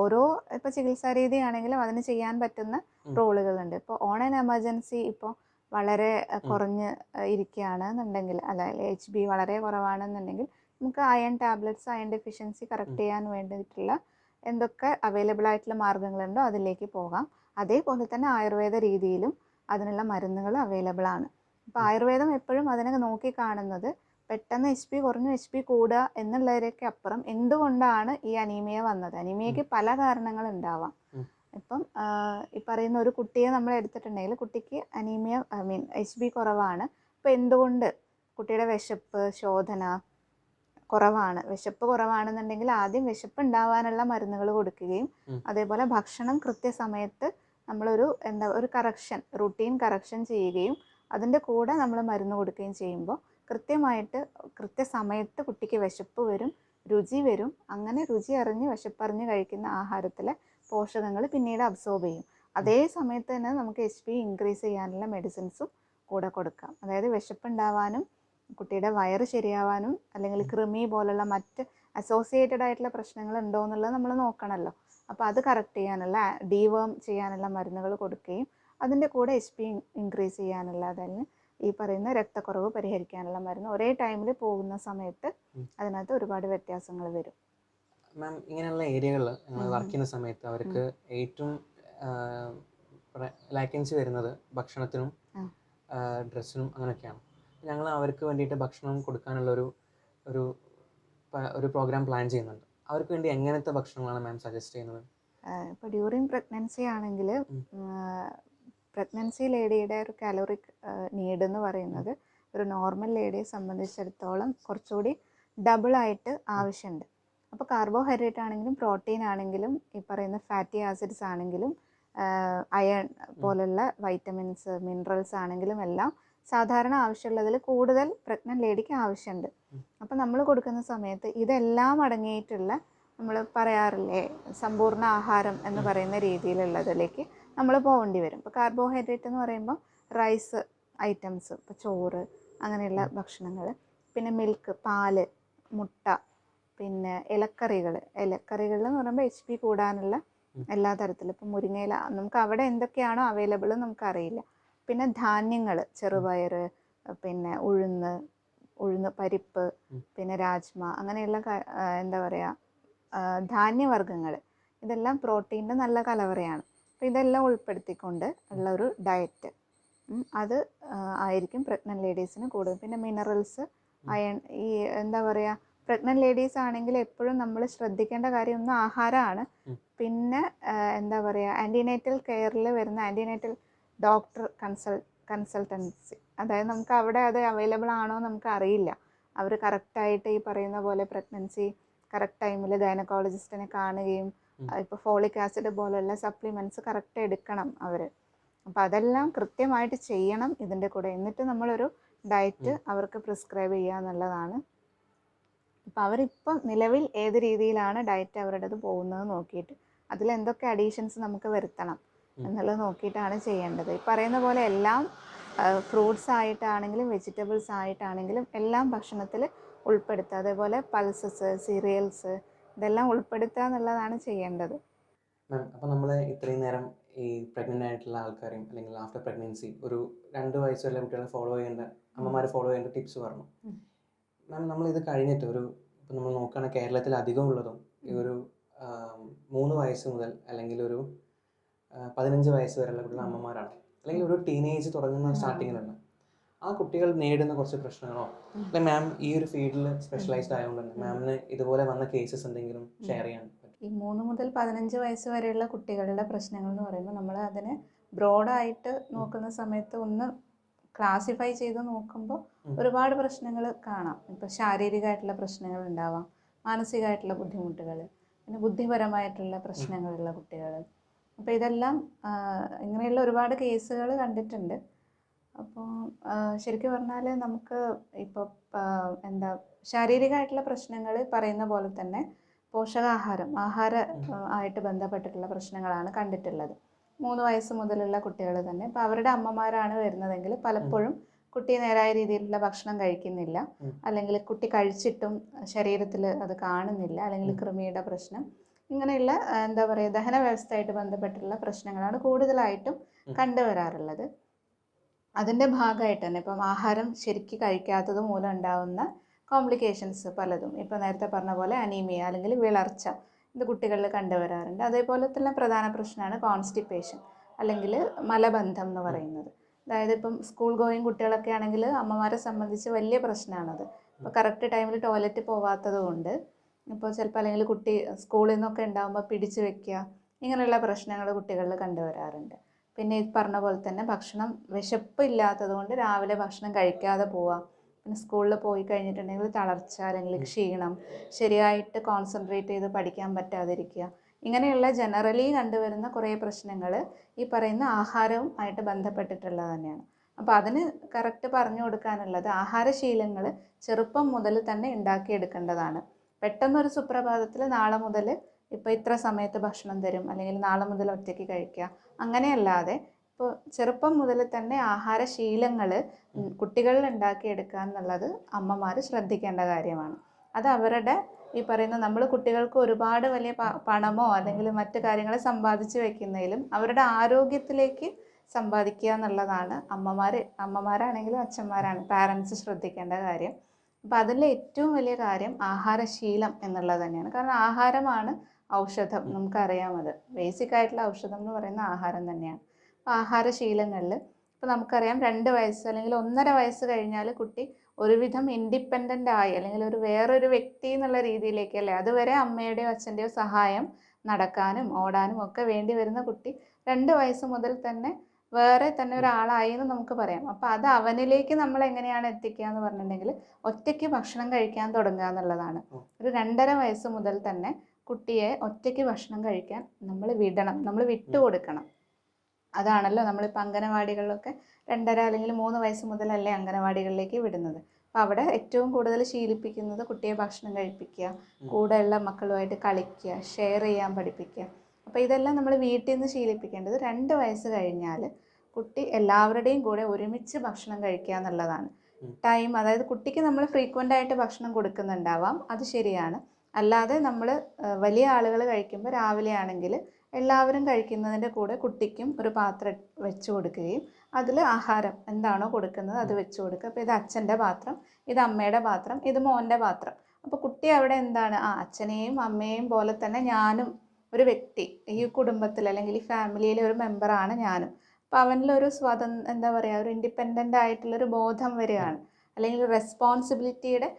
ഓരോ ഇപ്പോൾ ചികിത്സാ രീതി ആണെങ്കിലും അതിന് ചെയ്യാൻ പറ്റുന്ന റോളുകളുണ്ട്. ഇപ്പോൾ ഓൺ ആൻ എമർജൻസി ഇപ്പോൾ വളരെ കുറഞ്ഞ് ഇരിക്കുകയാണെന്നുണ്ടെങ്കിൽ, അതായത് HB വളരെ കുറവാണെന്നുണ്ടെങ്കിൽ നമുക്ക് iron tablets, iron deficiency correct ചെയ്യാൻ വേണ്ടിയിട്ടുള്ള എന്തൊക്കെ അവൈലബിൾ ആയിട്ടുള്ള മാർഗ്ഗങ്ങളുണ്ടോ അതിലേക്ക് പോകാം. അതേപോലെ തന്നെ ആയുർവേദ രീതിയിലും അതിനുള്ള മരുന്നുകൾ അവൈലബിൾ ആണ്. അപ്പോൾ ആയുർവേദം എപ്പോഴും അതിനെ നോക്കി കാണുന്നത് പെട്ടെന്ന് HB കുറഞ്ഞു, HB കൂടുക എന്നുള്ളതിലേക്ക് അപ്പുറം എന്തുകൊണ്ടാണ് ഈ അനീമിയ വന്നത്. അനീമിയയ്ക്ക് പല കാരണങ്ങളുണ്ടാവാം. ഇപ്പം ഈ പറയുന്ന ഒരു കുട്ടിയെ നമ്മൾ എടുത്തിട്ടുണ്ടെങ്കിൽ കുട്ടിക്ക് അനീമിയ HB കുറവാണ്. അപ്പോൾ എന്തുകൊണ്ട്? കുട്ടിയുടെ വിശപ്പ്, ശോധന കുറവാണ്. വിശപ്പ് കുറവാണെന്നുണ്ടെങ്കിൽ ആദ്യം വിശപ്പ് ഉണ്ടാവാനുള്ള മരുന്നുകൾ കൊടുക്കുകയും അതേപോലെ ഭക്ഷണം കൃത്യസമയത്ത് നമ്മളൊരു ഒരു കറക്ഷൻ, റുട്ടീൻ കറക്ഷൻ ചെയ്യുകയും അതിൻ്റെ കൂടെ നമ്മൾ മരുന്ന് കൊടുക്കുകയും ചെയ്യുമ്പോൾ കൃത്യസമയത്ത് കുട്ടിക്ക് വിശപ്പ് വരും, രുചി വരും. അങ്ങനെ രുചി അറിഞ്ഞ് വിശപ്പറിഞ്ഞ് കഴിക്കുന്ന ആഹാരത്തിലെ പോഷകങ്ങൾ പിന്നീട് അബ്സോർബ് ചെയ്യും. അതേ സമയത്ത് തന്നെ നമുക്ക് HB ഇൻക്രീസ് ചെയ്യാനുള്ള മെഡിസിൻസും കൂടെ കൊടുക്കാം. അതായത് വിശപ്പുണ്ടാവാനും കുട്ടിയുടെ വയറ് ശരിയാവാനും അല്ലെങ്കിൽ കൃമി പോലുള്ള മറ്റ് അസോസിയേറ്റഡ് ആയിട്ടുള്ള പ്രശ്നങ്ങൾ ഉണ്ടോ എന്നുള്ളത് നമ്മൾ നോക്കണമല്ലോ. അപ്പോൾ അത് കറക്റ്റ് ചെയ്യാനുള്ള, ഡീവേം ചെയ്യാനുള്ള മരുന്നുകൾ കൊടുക്കുകയും അതിൻ്റെ കൂടെ HB ഇൻക്രീസ് ചെയ്യാനുള്ള, അതായത് ഈ പറയുന്ന രക്തക്കുറവ് പരിഹരിക്കാനുള്ള മരുന്ന് ഒരേ ടൈമിൽ പോകുന്ന സമയത്ത് അതിനകത്ത് ഒരുപാട് വ്യത്യാസങ്ങൾ വരും. മാം, ഇങ്ങനെയുള്ള ഏരിയകളിൽ ഞങ്ങൾ വർക്ക് ചെയ്യുന്ന സമയത്ത് അവർക്ക് ഏറ്റവും ലാക്കൻസി വരുന്നത് ഭക്ഷണത്തിനും ഡ്രസ്സിനും അങ്ങനെയൊക്കെയാണ്. ഞങ്ങൾ അവർക്ക് വേണ്ടിയിട്ട് ഭക്ഷണം കൊടുക്കാനുള്ള ഒരു പ്രോഗ്രാം പ്ലാൻ ചെയ്യുന്നുണ്ട്. അവർക്ക് വേണ്ടി എങ്ങനത്തെ ഭക്ഷണങ്ങളാണ് മാം സജസ്റ്റ് ചെയ്യുന്നത്? ഇപ്പോൾ ഡ്യൂറിങ് പ്രഗ്നൻസി ആണെങ്കിൽ പ്രഗ്നൻസി ലേഡിയുടെ ഒരു കാലോറിക് നീഡ് എന്ന് പറയുന്നത് ഒരു നോർമൽ ലേഡിയെ സംബന്ധിച്ചിടത്തോളം കുറച്ചുകൂടി ഡബിളായിട്ട് ആവശ്യമുണ്ട്. അപ്പോൾ കാർബോഹൈഡ്രേറ്റ് ആണെങ്കിലും പ്രോട്ടീൻ ആണെങ്കിലും ഈ പറയുന്ന ഫാറ്റി ആസിഡ്സ് ആണെങ്കിലും അയൺ പോലുള്ള വൈറ്റമിൻസ്, മിനറൽസ് ആണെങ്കിലും എല്ലാം സാധാരണ ആവശ്യമുള്ളതിൽ കൂടുതൽ പ്രഗ്നൻ്റ് ലേഡിക്ക് ആവശ്യമുണ്ട്. അപ്പോൾ നമ്മൾ കൊടുക്കുന്ന സമയത്ത് ഇതെല്ലാം അടങ്ങിയിട്ടുള്ള, നമ്മൾ പറയാറില്ലേ സമ്പൂർണ്ണ ആഹാരം എന്ന് പറയുന്ന രീതിയിലുള്ളതിലേക്ക് നമ്മൾ പോകേണ്ടി വരും. ഇപ്പോൾ കാർബോഹൈഡ്രേറ്റ് എന്ന് പറയുമ്പോൾ റൈസ് ഐറ്റംസ്, ഇപ്പോൾ ചോറ് അങ്ങനെയുള്ള ഭക്ഷണങ്ങൾ, പിന്നെ മിൽക്ക്, പാല്, മുട്ട, പിന്നെ ഇലക്കറികൾ എന്ന് പറയുമ്പോൾ HB കൂടാനുള്ള എല്ലാ തരത്തിലും, ഇപ്പോൾ മുരിങ്ങയില, നമുക്ക് അവിടെ എന്തൊക്കെയാണോ അവൈലബിൾ നമുക്കറിയില്ല. പിന്നെ ധാന്യങ്ങൾ, ചെറുപയർ, പിന്നെ ഉഴുന്ന് പരിപ്പ്, പിന്നെ രാജ്മ, അങ്ങനെയുള്ള എന്താ പറയുക ധാന്യവർഗ്ഗങ്ങൾ, ഇതെല്ലാം പ്രോട്ടീൻ്റെ നല്ല കലവറയാണ്. അപ്പോൾ ഇതെല്ലാം ഉൾപ്പെടുത്തിക്കൊണ്ട് ഉള്ള ഒരു ഡയറ്റ് അത് ആയിരിക്കും പ്രഗ്നൻ്റ് ലേഡീസിന് കൂടുതൽ. പിന്നെ മിനറൽസ്, അയൺ, ഈ എന്താ പറയുക പ്രഗ്നൻ്റ് ലേഡീസ് ആണെങ്കിൽ എപ്പോഴും നമ്മൾ ശ്രദ്ധിക്കേണ്ട കാര്യം ഒന്ന് ആഹാരമാണ്. പിന്നെ എന്താ പറയുക ആൻറ്റിനേറ്റൽ കെയറിൽ വരുന്ന ആൻറ്റിനേറ്റൽ ഡോക്ടർ കൺസൾട്ടൻസി, അതായത് നമുക്ക് അവിടെ അത് അവൈലബിൾ ആണോ നമുക്ക് അറിയില്ല. അവർ കറക്റ്റായിട്ട് ഈ പറയുന്ന പോലെ പ്രഗ്നൻസി കറക്റ്റ് ടൈമിൽ ഗൈനക്കോളജിസ്റ്റിനെ കാണുകയും ഇപ്പോൾ ഫോളിക് ആസിഡ് പോലുള്ള സപ്ലിമെൻറ്റ്സ് കറക്റ്റ് എടുക്കണം അവർ. അപ്പോൾ അതെല്ലാം കൃത്യമായിട്ട് ചെയ്യണം ഇതിൻ്റെ കൂടെ. എന്നിട്ട് നമ്മളൊരു ഡയറ്റ് അവർക്ക് പ്രിസ്ക്രൈബ് ചെയ്യുക എന്നുള്ളതാണ്. അപ്പോൾ അവരിപ്പം നിലവിൽ ഏത് രീതിയിലാണ് ഡയറ്റ് അവരുടേത് പോകുന്നത് നോക്കിയിട്ട് അതിലെന്തൊക്കെ അഡീഷൻസ് നമുക്ക് വരുത്തണം എന്നുള്ളത് നോക്കിയിട്ടാണ് ചെയ്യേണ്ടത്. ഈ പറയുന്ന പോലെ എല്ലാം ഫ്രൂട്ട്സ് ആയിട്ടാണെങ്കിലും വെജിറ്റബിൾസ് ആയിട്ടാണെങ്കിലും എല്ലാം ഭക്ഷണത്തിൽ ഉൾപ്പെടുത്തുക. അതേപോലെ പൾസസ്, സീരിയൽസ്, ഇതെല്ലാം ഉൾപ്പെടുത്തുക എന്നുള്ളതാണ് ചെയ്യേണ്ടത്. മാം, അപ്പോൾ നമ്മൾ ഇത്രയും നേരം ഈ പ്രഗ്നൻ്റ് ആയിട്ടുള്ള ആൾക്കാരെയും അല്ലെങ്കിൽ ആഫ്റ്റർ പ്രഗ്നൻസി ഒരു 2 വയസ്സ് വരെ കുട്ടികളെ അമ്മമാർ ഫോളോ ചെയ്യേണ്ട ടിപ്സ് പറഞ്ഞു. മാം, നമ്മളിത് കഴിഞ്ഞിട്ട് ഇപ്പം നമ്മൾ നോക്കുകയാണെങ്കിൽ കേരളത്തിൽ അധികം ഉള്ളതും ഈ ഒരു 3 വയസ്സ് മുതൽ അല്ലെങ്കിൽ ഒരു 15 വയസ്സ് വരെയുള്ള കുട്ടികൾ അമ്മമാരാണ്, അല്ലെങ്കിൽ ഒരു ടീനേജ് തുടങ്ങുന്ന സ്റ്റാർട്ടിങ്ങിലുള്ള ആ കുട്ടികൾ നേരിടുന്ന കുറച്ച് പ്രശ്നങ്ങളോ, അല്ലെങ്കിൽ മാം ഈ ഒരു ഫീൽഡിൽ സ്പെഷ്യലൈസ്ഡ് ആയതുകൊണ്ട് തന്നെ മാമിന് ഇതുപോലെ വന്ന കേസസ് എന്തെങ്കിലും ഷെയർ ചെയ്യാൻ? ഈ 3 മുതൽ 15 വയസ്സ് വരെയുള്ള കുട്ടികളുടെ പ്രശ്നങ്ങൾ എന്ന് പറയുമ്പോൾ നമ്മൾ അതിനെ ബ്രോഡായിട്ട് നോക്കുന്ന സമയത്ത് ഒന്ന് ക്ലാസിഫൈ ചെയ്ത് നോക്കുമ്പോൾ ഒരുപാട് പ്രശ്നങ്ങൾ കാണാം. ഇപ്പോൾ ശാരീരികമായിട്ടുള്ള പ്രശ്നങ്ങൾ ഉണ്ടാവാം, മാനസികമായിട്ടുള്ള ബുദ്ധിമുട്ടുകൾ, പിന്നെ ബുദ്ധിപരമായിട്ടുള്ള പ്രശ്നങ്ങളുള്ള കുട്ടികൾ. അപ്പോൾ ഇതെല്ലാം ഇങ്ങനെയുള്ള ഒരുപാട് കേസുകൾ കണ്ടിട്ടുണ്ട്. അപ്പോൾ ശരിക്കും പറഞ്ഞാൽ നമുക്ക് ഇപ്പോൾ ശാരീരികമായിട്ടുള്ള പ്രശ്നങ്ങൾ പറയുന്ന പോലെ തന്നെ ആഹാര ആയിട്ട് ബന്ധപ്പെട്ടിട്ടുള്ള പ്രശ്നങ്ങളാണ് കണ്ടിട്ടുള്ളത്. 3 വയസ്സ് മുതലുള്ള കുട്ടികൾ തന്നെ. ഇപ്പോൾ അവരുടെ അമ്മമാരാണ് വരുന്നതെങ്കിൽ പലപ്പോഴും കുട്ടി നേരായ രീതിയിലുള്ള ഭക്ഷണം കഴിക്കുന്നില്ല, അല്ലെങ്കിൽ കുട്ടി കഴിച്ചിട്ടും ശരീരത്തിൽ അത് കാണുന്നില്ല, അല്ലെങ്കിൽ കൃമിയുടെ പ്രശ്നം, ഇങ്ങനെയുള്ള എന്താ പറയുക ദഹന വ്യവസ്ഥയായിട്ട് ബന്ധപ്പെട്ടുള്ള പ്രശ്നങ്ങളാണ് കൂടുതലായിട്ടും കണ്ടുവരാറുള്ളത്. അതിൻ്റെ ഭാഗമായിട്ട് തന്നെ ഇപ്പം ആഹാരം ശരിക്ക് കഴിക്കാത്തത് മൂലം ഉണ്ടാകുന്ന കോംപ്ലിക്കേഷൻസ് പലതും, ഇപ്പോൾ നേരത്തെ പറഞ്ഞ പോലെ അനീമിയ അല്ലെങ്കിൽ വിളർച്ച, ഇത് കുട്ടികളിൽ കണ്ടുവരാറുണ്ട്. അതേപോലെ തന്നെ പ്രധാന പ്രശ്നമാണ് കോൺസ്റ്റിപ്പേഷൻ അല്ലെങ്കിൽ മലബന്ധം എന്ന് പറയുന്നത്. അതായത് ഇപ്പം സ്കൂൾ ഗോയിങ് കുട്ടികളൊക്കെ ആണെങ്കിൽ അമ്മമാരെ സംബന്ധിച്ച് വലിയ പ്രശ്നമാണത്. ഇപ്പോൾ കറക്റ്റ് ടൈമിൽ ടോയ്ലറ്റിൽ പോകാത്തത് കൊണ്ട് ഇപ്പോൾ ചിലപ്പോൾ അല്ലെങ്കിൽ കുട്ടി സ്കൂളിൽ നിന്നൊക്കെ ഉണ്ടാകുമ്പോൾ പിടിച്ചു വെക്കുക, ഇങ്ങനെയുള്ള പ്രശ്നങ്ങൾ കുട്ടികളിൽ കണ്ടുവരാറുണ്ട്. പിന്നെ ഈ പറഞ്ഞ പോലെ തന്നെ ഭക്ഷണം വിശപ്പ് ഇല്ലാത്തത് കൊണ്ട് രാവിലെ ഭക്ഷണം കഴിക്കാതെ പോവുക, പിന്നെ സ്കൂളിൽ പോയി കഴിഞ്ഞിട്ടുണ്ടെങ്കിൽ തളർച്ച അല്ലെങ്കിൽ ക്ഷീണം, ശരിയായിട്ട് കോൺസെൻട്രേറ്റ് ചെയ്ത് പഠിക്കാൻ പറ്റാതിരിക്കുക, ഇങ്ങനെയുള്ള ജനറലി കണ്ടുവരുന്ന കുറേ പ്രശ്നങ്ങൾ ഈ പറയുന്ന ആഹാരവും ആയിട്ട് ബന്ധപ്പെട്ടിട്ടുള്ളത് തന്നെയാണ്. അപ്പോൾ അതിന് കറക്റ്റ് പറഞ്ഞു കൊടുക്കാനുള്ളത് ആഹാരശീലങ്ങൾ ചെറുപ്പം മുതൽ തന്നെ ഉണ്ടാക്കിയെടുക്കേണ്ടതാണ്. പെട്ടെന്നൊരു സുപ്രഭാതത്തിൽ നാളെ മുതൽ ഇപ്പോൾ ഇത്ര സമയത്ത് ഭക്ഷണം തരും അല്ലെങ്കിൽ നാളെ മുതൽ ഒറ്റയ്ക്ക് കഴിക്കുക, അങ്ങനെയല്ലാതെ ഇപ്പോൾ ചെറുപ്പം മുതൽ തന്നെ ആഹാരശീലങ്ങൾ കുട്ടികളിൽ ഉണ്ടാക്കിയെടുക്കുക എന്നുള്ളത് അമ്മമാർ ശ്രദ്ധിക്കേണ്ട കാര്യമാണ്. അത് അവരുടെ ഈ പറയുന്ന നമ്മൾ കുട്ടികൾക്ക് ഒരുപാട് വലിയ പണമോ അല്ലെങ്കിൽ മറ്റു കാര്യങ്ങൾ സമ്പാദിച്ച് വെക്കുന്നതിലും അവരുടെ ആരോഗ്യത്തിലേക്ക് സമ്പാദിക്കുക എന്നുള്ളതാണ് അമ്മമാരാണെങ്കിലും അച്ഛന്മാരാണ് പാരൻസ് ശ്രദ്ധിക്കേണ്ട കാര്യം. അപ്പോൾ അതിലെ ഏറ്റവും വലിയ കാര്യം ആഹാരശീലം എന്നുള്ളത് തന്നെയാണ്. കാരണം ആഹാരമാണ് ഔഷധം, നമുക്കറിയാം. അത് ബേസിക് ആയിട്ടുള്ള ഔഷധം എന്ന് പറയുന്ന ആഹാരം തന്നെയാണ്. അപ്പോൾ ആഹാരശീലങ്ങളിൽ ഇപ്പോൾ നമുക്കറിയാം 2 വയസ്സ് അല്ലെങ്കിൽ 1.5 വയസ്സ് കഴിഞ്ഞാൽ കുട്ടി ഒരുവിധം ഇൻഡിപെൻഡൻ്റ് ആയി അല്ലെങ്കിൽ ഒരു വേറൊരു വ്യക്തി എന്നുള്ള രീതിയിലേക്കല്ലേ, അതുവരെ അമ്മയുടെയോ അച്ഛൻ്റെയോ സഹായം നടക്കാനും ഓടാനും ഒക്കെ വേണ്ടി വരുന്ന കുട്ടി 2 വയസ്സ് മുതൽ തന്നെ വേറെ തന്നെ ഒരാളായി എന്ന് നമുക്ക് പറയാം. അപ്പോൾ അത് അവനിലേക്ക് നമ്മൾ എങ്ങനെയാണ് എത്തിക്കുക എന്ന് പറഞ്ഞിട്ടുണ്ടെങ്കിൽ ഒറ്റയ്ക്ക് ഭക്ഷണം കഴിക്കാൻ തുടങ്ങുക എന്നുള്ളതാണ്. ഒരു 2.5 വയസ്സ് മുതൽ തന്നെ കുട്ടിയെ ഒറ്റയ്ക്ക് ഭക്ഷണം കഴിക്കാൻ നമ്മൾ വിടണം, നമ്മൾ വിട്ടുകൊടുക്കണം. അതാണല്ലോ നമ്മളിപ്പോൾ അംഗനവാടികളിലൊക്കെ 2.5 അല്ലെങ്കിൽ 3 വയസ്സ് മുതലല്ലേ അംഗനവാടികളിലേക്ക് വിടുന്നത്. അപ്പോൾ അവിടെ ഏറ്റവും കൂടുതൽ ശീലിപ്പിക്കുന്നത് കുട്ടിയെ ഭക്ഷണം കഴിപ്പിക്കുക, കൂടെയുള്ള മക്കളുമായിട്ട് കളിക്കുക, ഷെയർ ചെയ്യാൻ പഠിപ്പിക്കുക. അപ്പോൾ ഇതെല്ലാം നമ്മൾ വീട്ടിൽ നിന്ന് ശീലിപ്പിക്കേണ്ടത് 2 വയസ്സ് കഴിഞ്ഞാൽ കുട്ടി എല്ലാവരുടെയും കൂടെ ഒരുമിച്ച് ഭക്ഷണം കഴിക്കുക എന്നുള്ളതാണ്. ടൈം, അതായത് കുട്ടിക്ക് നമ്മൾ ഫ്രീക്വൻ്റ് ആയിട്ട് ഭക്ഷണം കൊടുക്കുന്നുണ്ടാവാം, അത് ശരിയാണ്. അല്ലാതെ നമ്മൾ വലിയ ആളുകൾ കഴിക്കുമ്പോൾ രാവിലെ ആണെങ്കിൽ എല്ലാവരും കഴിക്കുന്നതിൻ്റെ കൂടെ കുട്ടിക്കും ഒരു പാത്രം വെച്ച് കൊടുക്കുകയും അതിൽ ആഹാരം എന്താണോ കൊടുക്കുന്നത് അത് വെച്ച് കൊടുക്കുക. അപ്പോൾ ഇത് അച്ഛൻ്റെ പാത്രം, ഇത് അമ്മയുടെ പാത്രം, ഇത് മോൻ്റെ പാത്രം. അപ്പോൾ കുട്ടി അവിടെ എന്താണ്, അച്ഛനെയും അമ്മയെയും പോലെ തന്നെ ഞാനും ഒരു വ്യക്തി, ഈ കുടുംബത്തിൽ അല്ലെങ്കിൽ ഈ ഫാമിലിയിലെ ഒരു മെമ്പറാണ് ഞാനും. അപ്പോൾ അവനിലൊരു എന്താ പറയുക, ഒരു ഇൻഡിപെൻഡൻ്റ് ആയിട്ടുള്ളൊരു ബോധം വരികയാണ്. അല്ലെങ്കിൽ റെസ്പോൺസിബിലിറ്റിയുടെ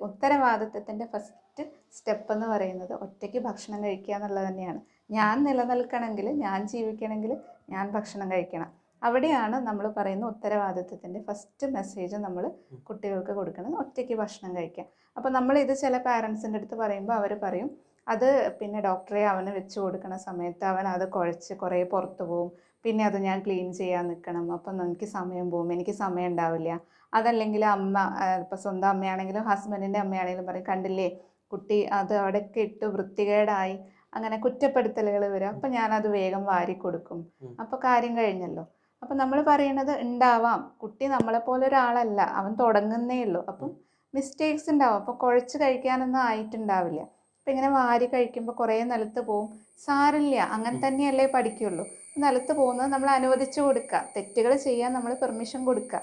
ഉത്തരവാദിത്വത്തിൻ്റെ ഫസ്റ്റ് സ്റ്റെപ്പ് എന്ന് പറയുന്നത് ഒറ്റയ്ക്ക് ഭക്ഷണം കഴിക്കുക എന്നുള്ളത് തന്നെയാണ്. ഞാൻ നിലനിൽക്കണമെങ്കിൽ, ഞാൻ ജീവിക്കണമെങ്കിൽ ഞാൻ ഭക്ഷണം കഴിക്കണം. അവിടെയാണ് നമ്മൾ പറയുന്ന ഉത്തരവാദിത്വത്തിൻ്റെ ഫസ്റ്റ് മെസ്സേജ് നമ്മൾ കുട്ടികൾക്ക് കൊടുക്കുന്നത്, ഒറ്റയ്ക്ക് ഭക്ഷണം കഴിക്കുക. അപ്പോൾ നമ്മളിത് ചില പാരൻസിൻ്റെ അടുത്ത് പറയുമ്പോൾ അവർ പറയും അത് പിന്നെ ഡോക്ടറെ അവന് വെച്ച് കൊടുക്കുന്ന സമയത്ത് അവൻ അത് കുഴച്ച് കുറേ പുറത്ത് പോവും, പിന്നെ അത് ഞാൻ ക്ലീൻ ചെയ്യാൻ നിൽക്കണം, അപ്പം എനിക്ക് സമയം പോവും, എനിക്ക് സമയം ഉണ്ടാവില്ല. അതല്ലെങ്കിൽ അമ്മ, ഇപ്പോൾ സ്വന്തം അമ്മയാണെങ്കിലും ഹസ്ബൻഡിൻ്റെ അമ്മയാണെങ്കിലും പറയും, കണ്ടില്ലേ കുട്ടി അത് അവിടെയൊക്കെ ഇട്ട് വൃത്തികേടായി, അങ്ങനെ കുറ്റപ്പെടുത്തലുകൾ വരും, അപ്പം ഞാനത് വേഗം വാരി കൊടുക്കും, അപ്പോൾ കാര്യം കഴിഞ്ഞല്ലോ. അപ്പം നമ്മൾ പറയണത് ഉണ്ടാവാം, കുട്ടി നമ്മളെപ്പോലെ ഒരാളല്ല, അവൻ തുടങ്ങുന്നേ ഉള്ളൂ, അപ്പം മിസ്റ്റേക്സ് ഉണ്ടാവും. അപ്പോൾ കുഴച്ച് കഴിക്കാനൊന്നും ആയിട്ടുണ്ടാവില്ല. അപ്പം ഇങ്ങനെ വാരി കഴിക്കുമ്പോൾ കുറേ നിലത്ത് പോവും, സാരില്ല, അങ്ങനെ തന്നെയല്ലേ പഠിക്കുള്ളൂ. നിലത്ത് പോകുന്നത് നമ്മൾ അനുവദിച്ചു കൊടുക്കുക, തെറ്റുകൾ ചെയ്യാൻ നമ്മൾ പെർമിഷൻ കൊടുക്കുക,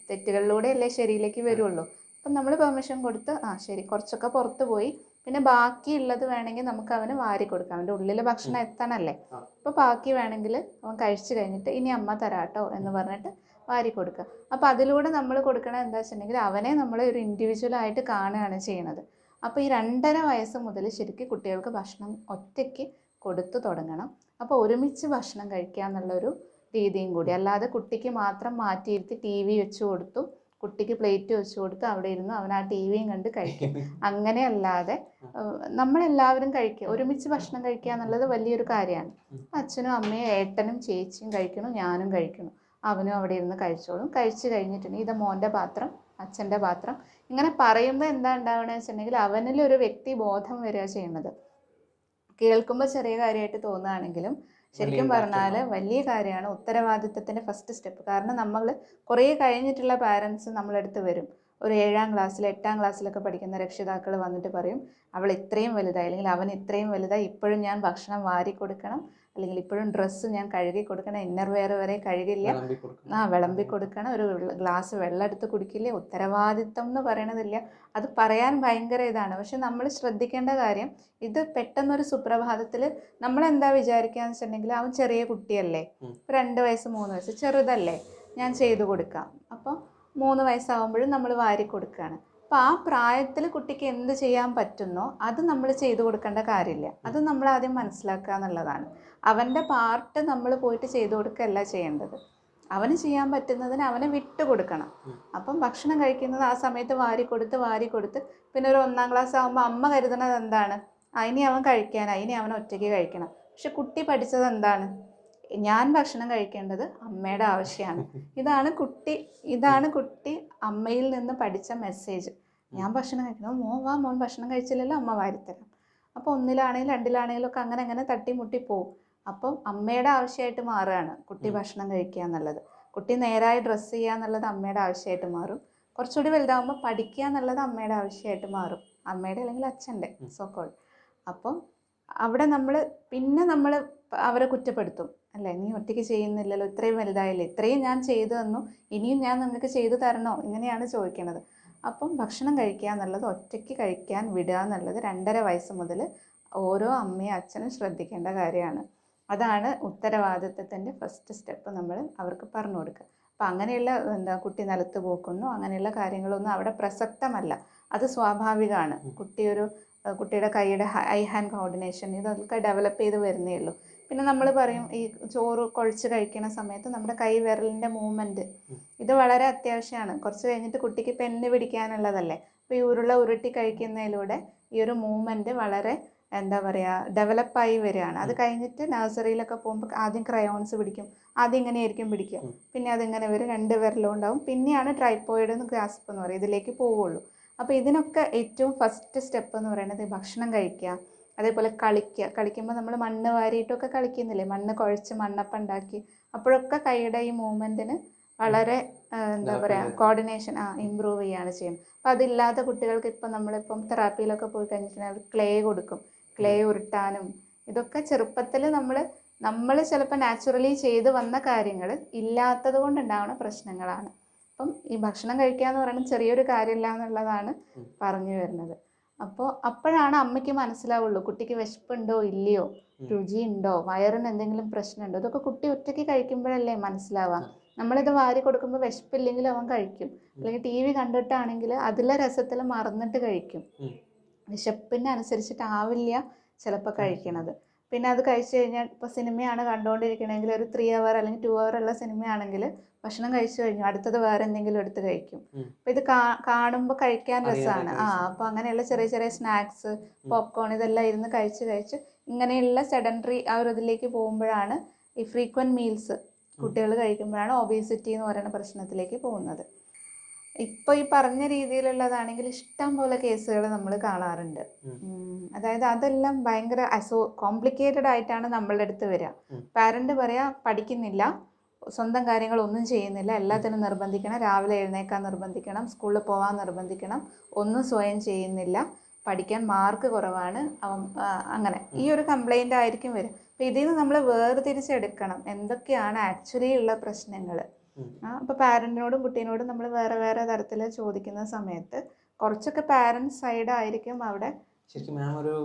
തെറ്റുകളിലൂടെയല്ലേ ശരിയിലേക്ക് വരുള്ളൂ. അപ്പം നമ്മൾ പെർമിഷൻ കൊടുത്ത് ശരി കുറച്ചൊക്കെ പുറത്ത് പോയി, പിന്നെ ബാക്കിയുള്ളത് വേണമെങ്കിൽ നമുക്ക് അവന് വാരി കൊടുക്കാം, അവൻ്റെ ഉള്ളിൽ ഭക്ഷണം എത്തണമല്ലേ. അപ്പോൾ ബാക്കി വേണമെങ്കിൽ അവൻ കഴിച്ചു കഴിഞ്ഞിട്ട് ഇനി അമ്മ തരാട്ടോ എന്ന് പറഞ്ഞിട്ട് വാരി കൊടുക്കുക. അപ്പോൾ അതിലൂടെ നമ്മൾ കൊടുക്കണത് എന്താ വെച്ചിട്ടുണ്ടെങ്കിൽ അവനെ നമ്മൾ ഒരു ഇൻഡിവിജ്വലായിട്ട് കാണുകയാണ് ചെയ്യണത്. അപ്പോൾ ഈ 2.5 വയസ്സ് മുതൽ ശരിക്കും കുട്ടികൾക്ക് ഭക്ഷണം ഒറ്റയ്ക്ക് കൊടുത്തു തുടങ്ങണം. അപ്പോൾ ഒരുമിച്ച് ഭക്ഷണം കഴിക്കുക എന്നുള്ളൊരു രീതിയും കൂടി, അല്ലാതെ കുട്ടിക്ക് മാത്രം മാറ്റിയിരുത്തി TV വെച്ച് കൊടുത്തു, കുട്ടിക്ക് പ്ലേറ്റ് വെച്ച് കൊടുത്ത് അവിടെ ഇരുന്ന് അവൻ ആ TVയും കണ്ട് കഴിക്കും, അങ്ങനെയല്ലാതെ നമ്മളെല്ലാവരും കഴിക്കുക, ഒരുമിച്ച് ഭക്ഷണം കഴിക്കുക എന്നുള്ളത് വലിയൊരു കാര്യമാണ്. അച്ഛനും അമ്മയും ഏട്ടനും ചേച്ചിയും കഴിക്കണം, ഞാനും കഴിക്കണം, അവനും അവിടെ ഇരുന്ന് കഴിച്ചോളും. കഴിച്ച് കഴിഞ്ഞിട്ടുണ്ടെങ്കിൽ ഇത് മോൻ്റെ പാത്രം, അച്ഛൻ്റെ പാത്രം, ഇങ്ങനെ പറയുമ്പോൾ എന്താ ഉണ്ടാവണമെന്ന് വെച്ചിട്ടുണ്ടെങ്കിൽ അവനിലൊരു വ്യക്തി ബോധം വരിക ചെയ്യുന്നത്. കേൾക്കുമ്പോൾ ചെറിയ കാര്യമായിട്ട് തോന്നുകയാണെങ്കിലും ശരിക്കും പറഞ്ഞാൽ വലിയ കാര്യമാണ്, ഉത്തരവാദിത്തത്തിൻ്റെ ഫസ്റ്റ് സ്റ്റെപ്പ്. കാരണം നമ്മൾ കുറേ കഴിഞ്ഞിട്ടുള്ള പാരൻസ് നമ്മളടുത്ത് വരും. ഒരു 7ാം ക്ലാസ്സിൽ 8ാം ക്ലാസ്സിലൊക്കെ പഠിക്കുന്ന രക്ഷിതാക്കൾ വന്നിട്ട് പറയും, അവൾ ഇത്രയും വലുതായി അല്ലെങ്കിൽ അവൻ ഇത്രയും വലുതായി, ഇപ്പോഴും ഞാൻ ഭക്ഷണം വാരി കൊടുക്കണം, അല്ലെങ്കിൽ ഇപ്പോഴും ഡ്രസ്സ് ഞാൻ കഴുകി കൊടുക്കണം, ഇന്നർ വെയർ വരെ കഴുകില്ല, വിളമ്പി കൊടുക്കണം, ഒരു ഗ്ലാസ് വെള്ളം എടുത്ത് കുടിക്കില്ല. ഉത്തരവാദിത്തം എന്ന് പറയണതില്ല. അത് പറയാൻ ഭയങ്കര ഇതാണ്. പക്ഷെ നമ്മൾ ശ്രദ്ധിക്കേണ്ട കാര്യം, ഇത് പെട്ടെന്നൊരു സുപ്രഭാതത്തിൽ നമ്മളെന്താ വിചാരിക്കാന്ന് വെച്ചിട്ടുണ്ടെങ്കിൽ, അവൻ ചെറിയ കുട്ടിയല്ലേ, 2 വയസ്സ് 3 വയസ്സ് ചെറുതല്ലേ, ഞാൻ ചെയ്തു കൊടുക്കാം. അപ്പോൾ 3 വയസ്സാകുമ്പോഴും നമ്മൾ വാരി കൊടുക്കുകയാണ്. അപ്പോൾ ആ പ്രായത്തിൽ കുട്ടിക്ക് എന്ത് ചെയ്യാൻ പറ്റുന്നോ അത് നമ്മൾ ചെയ്തു കൊടുക്കേണ്ട കാര്യമില്ല. അത് നമ്മൾ ആദ്യം മനസ്സിലാക്കുക എന്നുള്ളതാണ്. അവൻ്റെ പാർട്ട് നമ്മൾ പോയിട്ട് ചെയ്തു കൊടുക്കുകയല്ല ചെയ്യേണ്ടത്. അവന് ചെയ്യാൻ പറ്റുന്നതിന് അവനെ വിട്ടു കൊടുക്കണം. അപ്പം ഭക്ഷണം കഴിക്കുന്നത് ആ സമയത്ത് വാരി കൊടുത്ത് പിന്നെ ഒരു 1ാം ക്ലാസ് ആകുമ്പോൾ അമ്മ കരുതുന്നത് എന്താണ്, ഇനി അവൻ കഴിക്കാനായി, ഇനി അവൻ ഒറ്റയ്ക്ക് കഴിക്കണം. പക്ഷെ കുട്ടി പഠിച്ചത് എന്താണ്, ഞാൻ ഭക്ഷണം കഴിക്കേണ്ടത് അമ്മയുടെ ആവശ്യമാണ്. ഇതാണ് കുട്ടി അമ്മയിൽ നിന്ന് പഠിച്ച മെസ്സേജ്. ഞാൻ ഭക്ഷണം കഴിക്കണം, മോൻ ഭക്ഷണം കഴിച്ചില്ലല്ലോ, അമ്മ വാരിത്തരാം. അപ്പോൾ 1ലാണെങ്കിലും 2ലാണെങ്കിലും ഒക്കെ അങ്ങനെ തട്ടിമുട്ടി പോവും. അപ്പം അമ്മയുടെ ആവശ്യമായിട്ട് മാറുകയാണ് കുട്ടി ഭക്ഷണം കഴിക്കുക എന്നുള്ളത്. കുട്ടി നേരായി ഡ്രസ്സ് ചെയ്യുക എന്നുള്ളത് അമ്മയുടെ ആവശ്യമായിട്ട് മാറും. കുറച്ചുകൂടി വലുതാകുമ്പോൾ പഠിക്കുക എന്നുള്ളത് അമ്മയുടെ ആവശ്യമായിട്ട് മാറും, അമ്മയുടെ അല്ലെങ്കിൽ അച്ഛൻ്റെ സോക്കോൾ. അപ്പം അവിടെ നമ്മൾ അവരെ കുറ്റപ്പെടുത്തും, അല്ലേ, നീ ഒറ്റയ്ക്ക് ചെയ്യുന്നില്ലല്ലോ, ഇത്രയും വലുതായില്ലേ, ഇത്രയും ഞാൻ ചെയ്തു തന്നു, ഇനിയും ഞാൻ നിങ്ങൾക്ക് ചെയ്തു തരണോ, ഇങ്ങനെയാണ് ചോദിക്കുന്നത്. അപ്പം ഭക്ഷണം കഴിക്കുക എന്നുള്ളത്, ഒറ്റയ്ക്ക് കഴിക്കാൻ വിടുക എന്നുള്ളത് 2.5 വയസ്സ് മുതൽ ഓരോ അമ്മയും അച്ഛനും ശ്രദ്ധിക്കേണ്ട കാര്യമാണ്. അതാണ് ഉത്തരവാദിത്തത്തിൻ്റെ ഫസ്റ്റ് സ്റ്റെപ്പ് നമ്മൾ അവർക്ക് പറഞ്ഞു കൊടുക്കുക. അപ്പം അങ്ങനെയുള്ള കുട്ടി നിലത്ത് പോക്കുന്നു, അങ്ങനെയുള്ള കാര്യങ്ങളൊന്നും അവിടെ പ്രസക്തമല്ല. അത് സ്വാഭാവികമാണ്. കുട്ടിയുടെ കൈയുടെ ഐ ഹാൻഡ് കോർഡിനേഷൻ ഇതൊക്കെ ഡെവലപ്പ് ചെയ്ത് വരുന്നേ ഉള്ളൂ. പിന്നെ നമ്മൾ പറയും, ഈ ചോറ് കുഴച്ച് കഴിക്കുന്ന സമയത്ത് നമ്മുടെ കൈ വിരലിൻ്റെ മൂവ്മെൻറ്റ് ഇത് വളരെ അത്യാവശ്യമാണ്. കുറച്ച് കഴിഞ്ഞിട്ട് കുട്ടിക്ക് പെന്ന് പിടിക്കാനുള്ളതല്ലേ. അപ്പോൾ ഈ ഉരുട്ടി കഴിക്കുന്നതിലൂടെ ഈ ഒരു മൂവ്മെൻറ്റ് വളരെ ഡെവലപ്പായി വരികയാണ്. അത് കഴിഞ്ഞിട്ട് നഴ്സറിയിലൊക്കെ പോകുമ്പോൾ ആദ്യം ക്രയോൺസ് പിടിക്കും, ആദ്യം ഇങ്ങനെയായിരിക്കും പിടിക്കുക, പിന്നെ അതിങ്ങനെ വരും, 2 വിരലും ഉണ്ടാവും, പിന്നെയാണ് ട്രൈപ്പോയിഡ് ഗ്രാസ്പ് എന്ന് പറയും, ഇതിലേക്ക് പോവുള്ളൂ. അപ്പോൾ ഇതിനൊക്കെ ഏറ്റവും ഫസ്റ്റ് സ്റ്റെപ്പ് എന്ന് പറയുന്നത് ഭക്ഷണം കഴിക്കുക, അതേപോലെ കളിക്കുമ്പോൾ നമ്മൾ മണ്ണ് വാരിയിട്ടൊക്കെ കളിക്കുന്നില്ലേ, മണ്ണ് കുഴച്ച് മണ്ണപ്പം ഉണ്ടാക്കി, അപ്പോഴൊക്കെ കൈയുടെ ഈ മൂവ്മെൻറ്റിന് വളരെ കോർഡിനേഷൻ ഇമ്പ്രൂവ് ചെയ്യുകയാണ് ചെയ്യുന്നത്. അപ്പോൾ അതില്ലാത്ത കുട്ടികൾക്ക് നമ്മളിപ്പം തെറാപ്പിയിലൊക്കെ പോയി കഴിഞ്ഞിട്ടുണ്ടെങ്കിൽ അവർ ക്ലേ കൊടുക്കും, ക്ലേ ഉരുട്ടാനും. ഇതൊക്കെ ചെറുപ്പത്തിൽ നമ്മൾ ചിലപ്പോൾ നാച്ചുറലി ചെയ്ത് വന്ന കാര്യങ്ങൾ ഇല്ലാത്തത് കൊണ്ടുണ്ടാവുന്ന പ്രശ്നങ്ങളാണ്. അപ്പം ഈ ഭക്ഷണം കഴിക്കുക എന്ന് പറയുന്നത് ചെറിയൊരു കാര്യമില്ല എന്നുള്ളതാണ് പറഞ്ഞു വരുന്നത്. അപ്പോഴാണ് അമ്മയ്ക്ക് മനസ്സിലാവുള്ളൂ, കുട്ടിക്ക് വിശപ്പുണ്ടോ ഇല്ലയോ, രുചിയുണ്ടോ, വയറിന് എന്തെങ്കിലും പ്രശ്നമുണ്ടോ. ഇതൊക്കെ കുട്ടി ഒറ്റയ്ക്ക് കഴിക്കുമ്പോഴല്ലേ മനസ്സിലാവുക. നമ്മളിത് വാരി കൊടുക്കുമ്പോൾ വിശപ്പില്ലെങ്കിൽ അവൻ കഴിക്കും, അല്ലെങ്കിൽ TV കണ്ടിട്ടാണെങ്കിൽ അതിലെ രസത്തിൽ മറന്നിട്ട് കഴിക്കും. വിശപ്പിനനുസരിച്ചിട്ടാവില്ല ചിലപ്പോൾ കഴിക്കണത്. പിന്നെ അത് കഴിച്ചു കഴിഞ്ഞാൽ ഇപ്പോൾ സിനിമയാണ് കണ്ടുകൊണ്ടിരിക്കണമെങ്കിൽ ഒരു 3 hour അല്ലെങ്കിൽ 2 hour ഉള്ള സിനിമയാണെങ്കിൽ ഭക്ഷണം കഴിച്ചു കഴിഞ്ഞു അടുത്തത് വേറെ എന്തെങ്കിലും എടുത്ത് കഴിക്കും. അപ്പോൾ ഇത് കാണുമ്പോൾ കഴിക്കാൻ രസമാണ്. അപ്പോൾ അങ്ങനെയുള്ള ചെറിയ ചെറിയ സ്നാക്സ്, പോപ്കോൺ ഇതെല്ലാം ഇരുന്ന് കഴിച്ച് ഇങ്ങനെയുള്ള സെഡൻറ്ററി ആ ഒരു ഇതിലേക്ക് പോകുമ്പോഴാണ് ഈ ഫ്രീക്വൻറ്റ് മീൽസ് കുട്ടികൾ കഴിക്കുമ്പോഴാണ് ഒബീസിറ്റി എന്ന് പറയുന്ന പ്രശ്നത്തിലേക്ക് പോകുന്നത്. ഇപ്പോൾ ഈ പറഞ്ഞ രീതിയിലുള്ളതാണെങ്കിൽ ഇഷ്ടം പോലെ കേസുകൾ നമ്മൾ കാണാറുണ്ട്. അതായത് അതെല്ലാം ഭയങ്കര കോംപ്ലിക്കേറ്റഡ് ആയിട്ടാണ് നമ്മളുടെ അടുത്ത് വരിക. പാരന്റ് പറയാ പഠിക്കുന്നില്ല, സ്വന്തം കാര്യങ്ങളൊന്നും ചെയ്യുന്നില്ല, എല്ലാത്തിനും നിർബന്ധിക്കണം, രാവിലെ എഴുന്നേക്കാൻ നിർബന്ധിക്കണം, സ്കൂളിൽ പോകാൻ നിർബന്ധിക്കണം, ഒന്നും സ്വയം ചെയ്യുന്നില്ല, പഠിക്കാൻ മാർക്ക് കുറവാണ്, അങ്ങനെ ഈ ഒരു കംപ്ലൈൻ്റ് ആയിരിക്കും വരും. അപ്പോൾ ഇതിൽ നിന്ന് നമ്മൾ വേർതിരിച്ചെടുക്കണം എന്തൊക്കെയാണ് ആക്ച്വലി ഉള്ള പ്രശ്നങ്ങൾ. അപ്പോൾ പാരൻറ്റിനോടും കുട്ടീനോടും നമ്മൾ വേറെ വേറെ തരത്തിൽ ചോദിക്കുന്ന സമയത്ത് കുറച്ചൊക്കെ പാരൻസ് സൈഡ് ആയിരിക്കും അവിടെ. ശരിക്കും മാം ഒരു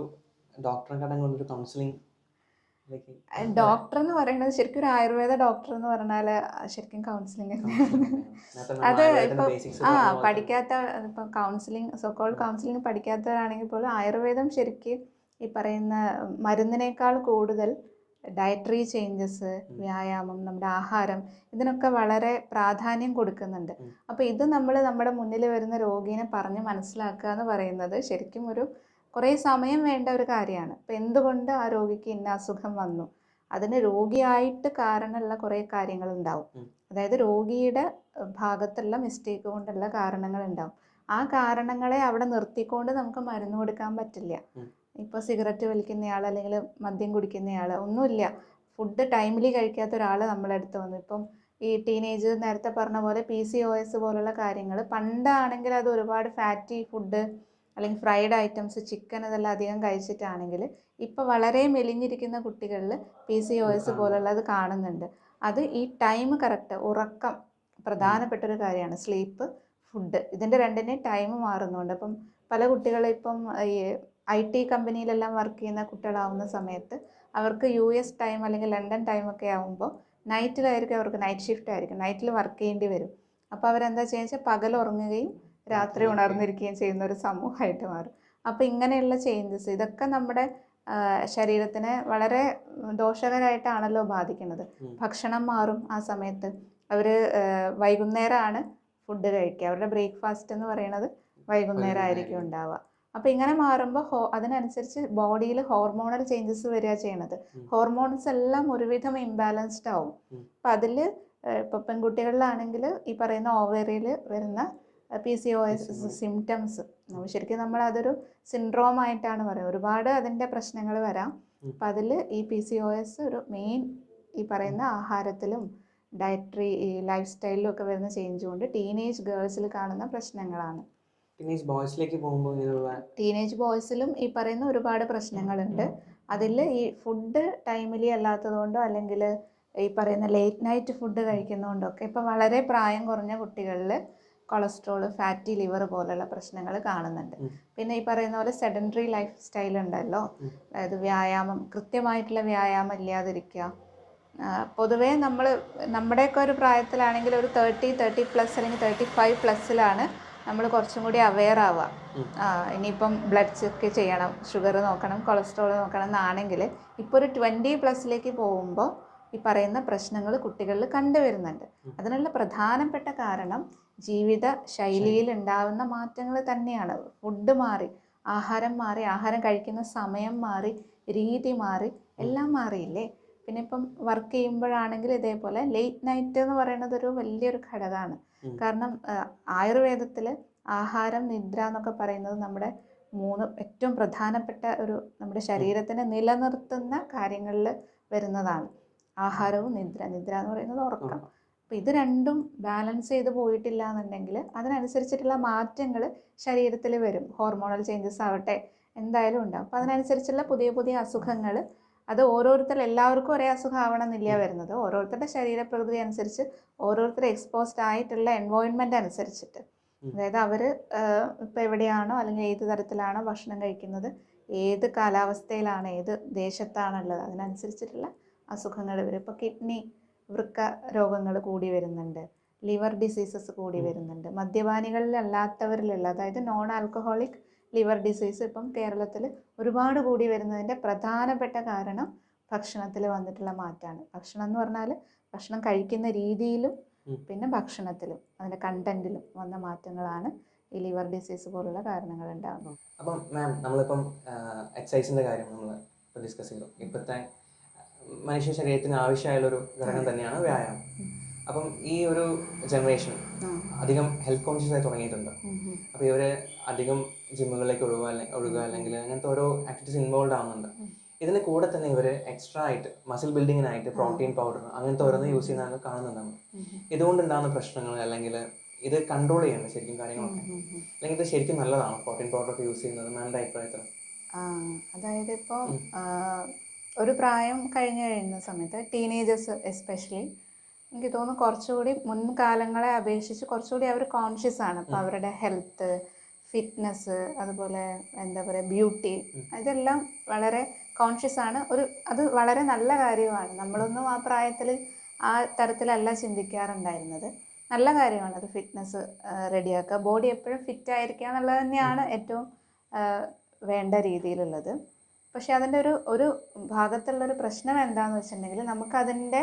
ഡോക്ടറെ കൗൺസിലിംഗ്, ഡോക്ടർ എന്ന് പറയുന്നത് ശരിക്കും ഒരു ആയുർവേദ ഡോക്ടർ എന്ന് പറഞ്ഞാൽ ശരിക്കും കൗൺസിലിംഗ് അത് ഇപ്പോൾ പഠിക്കാത്ത ഇപ്പം സോക്കോൾഡ് കൗൺസിലിംഗ് പഠിക്കാത്തവരാണെങ്കിൽ പോലും ആയുർവേദം ശരിക്കും ഈ പറയുന്ന മരുന്നിനേക്കാൾ കൂടുതൽ ഡയറ്ററി ചേഞ്ചസ്, വ്യായാമം, നമ്മുടെ ആഹാരം ഇതിനൊക്കെ വളരെ പ്രാധാന്യം കൊടുക്കുന്നുണ്ട്. അപ്പോൾ ഇത് നമ്മുടെ മുന്നിൽ വരുന്ന രോഗീനെ പറഞ്ഞ് മനസ്സിലാക്കുക എന്ന് പറയുന്നത് ശരിക്കും കുറേ സമയം വേണ്ട ഒരു കാര്യമാണ്. അപ്പോൾ എന്തുകൊണ്ട് ആ രോഗിക്ക് ഇന്ന അസുഖം വന്നു, അതിന് രോഗിയായിട്ട് കാരണമുള്ള കുറേ കാര്യങ്ങളുണ്ടാവും. അതായത് രോഗിയുടെ ഭാഗത്തുള്ള മിസ്റ്റേക്ക് കൊണ്ടുള്ള കാരണങ്ങളുണ്ടാവും. ആ കാരണങ്ങളെ അവിടെ നിർത്തിക്കൊണ്ട് നമുക്ക് മരുന്ന് കൊടുക്കാൻ പറ്റില്ല. ഇപ്പോൾ സിഗരറ്റ് വലിക്കുന്നയാൾ അല്ലെങ്കിൽ മദ്യം കുടിക്കുന്നയാൾ ഒന്നുമില്ല, ഫുഡ് ടൈംലി കഴിക്കാത്ത ഒരാൾ നമ്മളെ അടുത്ത് വന്നു. ഇപ്പം ഈ ടീനേജ് നേരത്തെ പറഞ്ഞ പോലെ PCOS പോലുള്ള കാര്യങ്ങൾ പണ്ടാണെങ്കിൽ അത് ഒരുപാട് ഫാറ്റി ഫുഡ് അല്ലെങ്കിൽ ഫ്രൈഡ് ഐറ്റംസ്, ചിക്കൻ ഇതെല്ലാം അധികം കഴിച്ചിട്ടാണെങ്കിൽ ഇപ്പോൾ വളരെ മെലിഞ്ഞിരിക്കുന്ന കുട്ടികളിൽ PCOS പോലുള്ളത് കാണുന്നുണ്ട്. അത് ഈ ടൈം കറക്റ്റ്, ഉറക്കം പ്രധാനപ്പെട്ട ഒരു കാര്യമാണ്. സ്ലീപ്പ്, ഫുഡ്, ഇതിൻ്റെ രണ്ടിൻ്റെയും ടൈം മാറുന്നുണ്ട്. അപ്പം പല കുട്ടികളും ഇപ്പം ഈ IT കമ്പനിയിലെല്ലാം വർക്ക് ചെയ്യുന്ന കുട്ടികളാവുന്ന സമയത്ത് അവർക്ക് US ടൈം അല്ലെങ്കിൽ ലണ്ടൻ ടൈമൊക്കെ ആകുമ്പോൾ നൈറ്റിലായിരിക്കും, അവർക്ക് നൈറ്റ് ഷിഫ്റ്റ് ആയിരിക്കും, നൈറ്റിൽ വർക്ക് ചെയ്യേണ്ടി വരും. അപ്പോൾ അവരെന്താ ചെയ്യുക വെച്ചാൽ പകൽ ഉറങ്ങുകയും രാത്രി ഉണർന്നിരിക്കുകയും ചെയ്യുന്ന ഒരു സമൂഹമായിട്ട് മാറും. അപ്പോൾ ഇങ്ങനെയുള്ള ചേഞ്ചസ് ഇതൊക്കെ നമ്മുടെ ശരീരത്തിനെ വളരെ ദോഷകരമായിട്ടാണല്ലോ ബാധിക്കുന്നത്. ഭക്ഷണം മാറും. ആ സമയത്ത് അവർ വൈകുന്നേരമാണ് ഫുഡ് കഴിക്കുക, അവരുടെ ബ്രേക്ക്ഫാസ്റ്റ് എന്ന് പറയുന്നത് വൈകുന്നേരം ആയിരിക്കും ഉണ്ടാവുക. അപ്പോൾ ഇങ്ങനെ മാറുമ്പോൾ അതിനനുസരിച്ച് ബോഡിയിൽ ഹോർമോണൽ ചേഞ്ചസ് വരിക ചെയ്യണത്. ഹോർമോൺസ് എല്ലാം ഒരുവിധം ഇംബാലൻസ്ഡ് ആവും. അപ്പം അതിൽ ഇപ്പോൾ പെൺകുട്ടികളിലാണെങ്കിൽ ഈ പറയുന്ന ഓവറിയിൽ വരുന്ന PCOS സിംറ്റംസ് ശരിക്കും നമ്മൾ അതൊരു സിൻഡ്രോം ആയിട്ടാണ് പറയുക. ഒരുപാട് അതിൻ്റെ പ്രശ്നങ്ങൾ വരാം. അപ്പം അതിൽ ഈ PCOS ഒരു മെയിൻ ഈ പറയുന്ന ആഹാരത്തിലും ഡയറ്ററി ഈ ലൈഫ് സ്റ്റൈലിലും ഒക്കെ വരുന്ന ചേഞ്ച് കൊണ്ട് ടീനേജ് ഗേൾസിൽ കാണുന്ന പ്രശ്നങ്ങളാണ്. ടീനേജ് ബോയ്സിലും ഈ പറയുന്ന ഒരുപാട് പ്രശ്നങ്ങളുണ്ട്. അതിൽ ഈ ഫുഡ് ടൈമിലി അല്ലാത്തതുകൊണ്ടോ അല്ലെങ്കിൽ ഈ പറയുന്ന ലേറ്റ് നൈറ്റ് ഫുഡ് കഴിക്കുന്നതുകൊണ്ടൊക്കെ ഇപ്പോൾ വളരെ പ്രായം കുറഞ്ഞ കുട്ടികളിൽ കൊളസ്ട്രോൾ, ഫാറ്റി ലിവർ പോലുള്ള പ്രശ്നങ്ങൾ കാണുന്നുണ്ട്. പിന്നെ ഈ പറയുന്ന പോലെ സെഡൻറ്ററി ലൈഫ് സ്റ്റൈൽ ഉണ്ടല്ലോ, അതായത് വ്യായാമം, കൃത്യമായിട്ടുള്ള വ്യായാമം ഇല്ലാതിരിക്കുക. പൊതുവേ നമ്മുടെയൊക്കെ ഒരു പ്രായത്തിലാണെങ്കിൽ ഒരു 30+ അല്ലെങ്കിൽ 35+ലാണ് നമ്മൾ കുറച്ചും കൂടി അവെയർ ആവുക. ഇനിയിപ്പം ബ്ലഡ് ചെക്ക് ചെയ്യണം, ഷുഗർ നോക്കണം, കൊളസ്ട്രോൾ നോക്കണം എന്നാണെങ്കിൽ ഇപ്പോൾ ഒരു 20+ലേക്ക് പോകുമ്പോൾ ഈ പറയുന്ന പ്രശ്നങ്ങൾ കുട്ടികളിൽ കണ്ടുവരുന്നുണ്ട്. അതിനുള്ള പ്രധാനപ്പെട്ട കാരണം ജീവിത ശൈലിയിൽ ഉണ്ടാകുന്ന മാറ്റങ്ങൾ തന്നെയാണ്. ഫുഡ് മാറി, ആഹാരം കഴിക്കുന്ന സമയം മാറി, രീതി മാറി, എല്ലാം മാറിയില്ലേ. പിന്നെ ഇപ്പം വർക്ക് ചെയ്യുമ്പോഴാണെങ്കിൽ ഇതേപോലെ ലേറ്റ് നൈറ്റ് എന്ന് പറയുന്നത് ഒരു വലിയൊരു ഘടകമാണ്. കാരണം ആയുർവേദത്തിൽ ആഹാരം, നിദ്ര എന്നൊക്കെ പറയുന്നത് നമ്മുടെ 3 ഏറ്റവും പ്രധാനപ്പെട്ട ഒരു നമ്മുടെ ശരീരത്തിനെ നിലനിർത്തുന്ന കാര്യങ്ങളിൽ വരുന്നതാണ്. ആഹാരവും നിദ്ര എന്ന് പറയുന്നത് ഉറക്കം. അപ്പോൾ ഇത് രണ്ടും ബാലൻസ് ചെയ്ത് പോയിട്ടില്ല എന്നുണ്ടെങ്കിൽ അതിനനുസരിച്ചിട്ടുള്ള മാറ്റങ്ങൾ ശരീരത്തിൽ വരും. ഹോർമോണൽ ചേഞ്ചസ് ആവട്ടെ, എന്തായാലും ഉണ്ടാവും. അപ്പോൾ അതിനനുസരിച്ചുള്ള പുതിയ പുതിയ അസുഖങ്ങൾ, അത് എല്ലാവർക്കും ഒരേ അസുഖം ആവണമെന്നില്ല വരുന്നത്. ഓരോരുത്തരുടെ ശരീരപ്രകൃതി അനുസരിച്ച്, ഓരോരുത്തർ എക്സ്പോസ്ഡ് ആയിട്ടുള്ള എൻവയോൺമെൻറ്റ് അനുസരിച്ചിട്ട്, അതായത് അവർ ഇപ്പോൾ എവിടെയാണോ അല്ലെങ്കിൽ ഏത് തരത്തിലാണോ ഭക്ഷണം കഴിക്കുന്നത്, ഏത് കാലാവസ്ഥയിലാണ്, ഏത് ദേശത്താണുള്ളത്, അതിനനുസരിച്ചിട്ടുള്ള അസുഖങ്ങൾ വരും. ഇപ്പോൾ കിഡ്നി, വൃക്ക രോഗങ്ങൾ കൂടി വരുന്നുണ്ട്, ലിവർ ഡിസീസസ് കൂടി വരുന്നുണ്ട്. മദ്യപാനികളിലല്ലാത്തവരിലുള്ള, അതായത് നോൺ ആൽക്കഹോളിക് ലിവർ ഡിസീസ് ഇപ്പം കേരളത്തിൽ ഒരുപാട് കൂടി വരുന്നതിൻ്റെ പ്രധാനപ്പെട്ട കാരണം ഭക്ഷണത്തിൽ വന്നിട്ടുള്ള മാറ്റമാണ്. ഭക്ഷണം എന്ന് പറഞ്ഞാൽ ഭക്ഷണം കഴിക്കുന്ന രീതിയിലും പിന്നെ ഭക്ഷണത്തിലും അതിൻ്റെ കണ്ടന്റിലും വന്ന മാറ്റങ്ങളാണ് ഈ ലിവർ ഡിസീസ് പോലുള്ള കാരണങ്ങൾ ഉണ്ടാകുന്നത്. അപ്പം മാം, നമ്മളിപ്പം എക്സസൈസിൻ്റെ കാര്യം നമ്മൾ ഇപ്പോൾ ഡിസ്കസ് ചെയ്തു. ഇപ്പോഴത്തെ മനുഷ്യ ശരീരത്തിന് ആവശ്യമായുള്ളൊരു ഘടകം തന്നെയാണ് വ്യായാമം. അപ്പം ഈ ഒരു ജനറേഷൻ അധികം ഹെൽത്ത് കോൺഷ്യസ് ആയി തുടങ്ങിയിട്ടുണ്ട്. അപ്പോൾ ഇവർ അധികം ജിമ്മുകളിലേക്ക് ഒഴുകുക അല്ലെങ്കിൽ അങ്ങനത്തെ ഓരോ ആക്ടിവിറ്റീസ് ഇൻവോൾവ് ആവുന്നുണ്ട്. ഇതിന് കൂടെ തന്നെ ഇവർ എക്സ്ട്രാ ആയിട്ട് മസിൽ ബിൽഡിങ്ങിനായിട്ട് പ്രോട്ടീൻ പൗഡർ അങ്ങനത്തെ ഓരോന്ന് യൂസ് ചെയ്യുന്നതാണ് കാണുന്നുണ്ടാണ്. ഇതുകൊണ്ടുണ്ടാകുന്ന പ്രശ്നങ്ങൾ അല്ലെങ്കിൽ ഇത് കൺട്രോൾ ചെയ്യേണ്ട ശരിക്കും കാര്യങ്ങളൊക്കെ, അല്ലെങ്കിൽ ഇത് ശരിക്കും നല്ലതാണ് പ്രോട്ടീൻ പൗഡർ ഒക്കെ യൂസ് ചെയ്യുന്നത് മാമിൻ്റെ അഭിപ്രായത്തിൽ? അതായത് ഇപ്പോൾ ഒരു പ്രായം കഴിയുന്ന സമയത്ത് ടീനേജേഴ്സ് എസ്പെഷ്യലി എനിക്ക് തോന്നുന്നു കുറച്ചുകൂടി മുൻകാലങ്ങളെ അപേക്ഷിച്ച് കുറച്ചുകൂടി അവർ കോൺഷ്യസ് ആണ്. അപ്പോൾ അവരുടെ ഹെൽത്ത്, ഫിറ്റ്നസ്, അതുപോലെ എന്താ പറയുക ബ്യൂട്ടി, ഇതെല്ലാം വളരെ കോൺഷ്യസ് ആണ്. അത് വളരെ നല്ല കാര്യമാണ്. നമ്മളൊന്നും ആ പ്രായത്തിൽ ആ തരത്തിലല്ല ചിന്തിക്കാറുണ്ടായിരുന്നത്. നല്ല കാര്യമാണ് അത്. ഫിറ്റ്നസ് റെഡിയാക്കുക, ബോഡി എപ്പോഴും ഫിറ്റ് ആയിരിക്കുക എന്നുള്ളത് തന്നെയാണ് ഏറ്റവും വേണ്ട രീതിയിലുള്ളത്. പക്ഷെ അതിൻ്റെ ഒരു ഭാഗത്തുള്ളൊരു പ്രശ്നം എന്താണെന്ന് വെച്ചിട്ടുണ്ടെങ്കിൽ നമുക്കതിൻ്റെ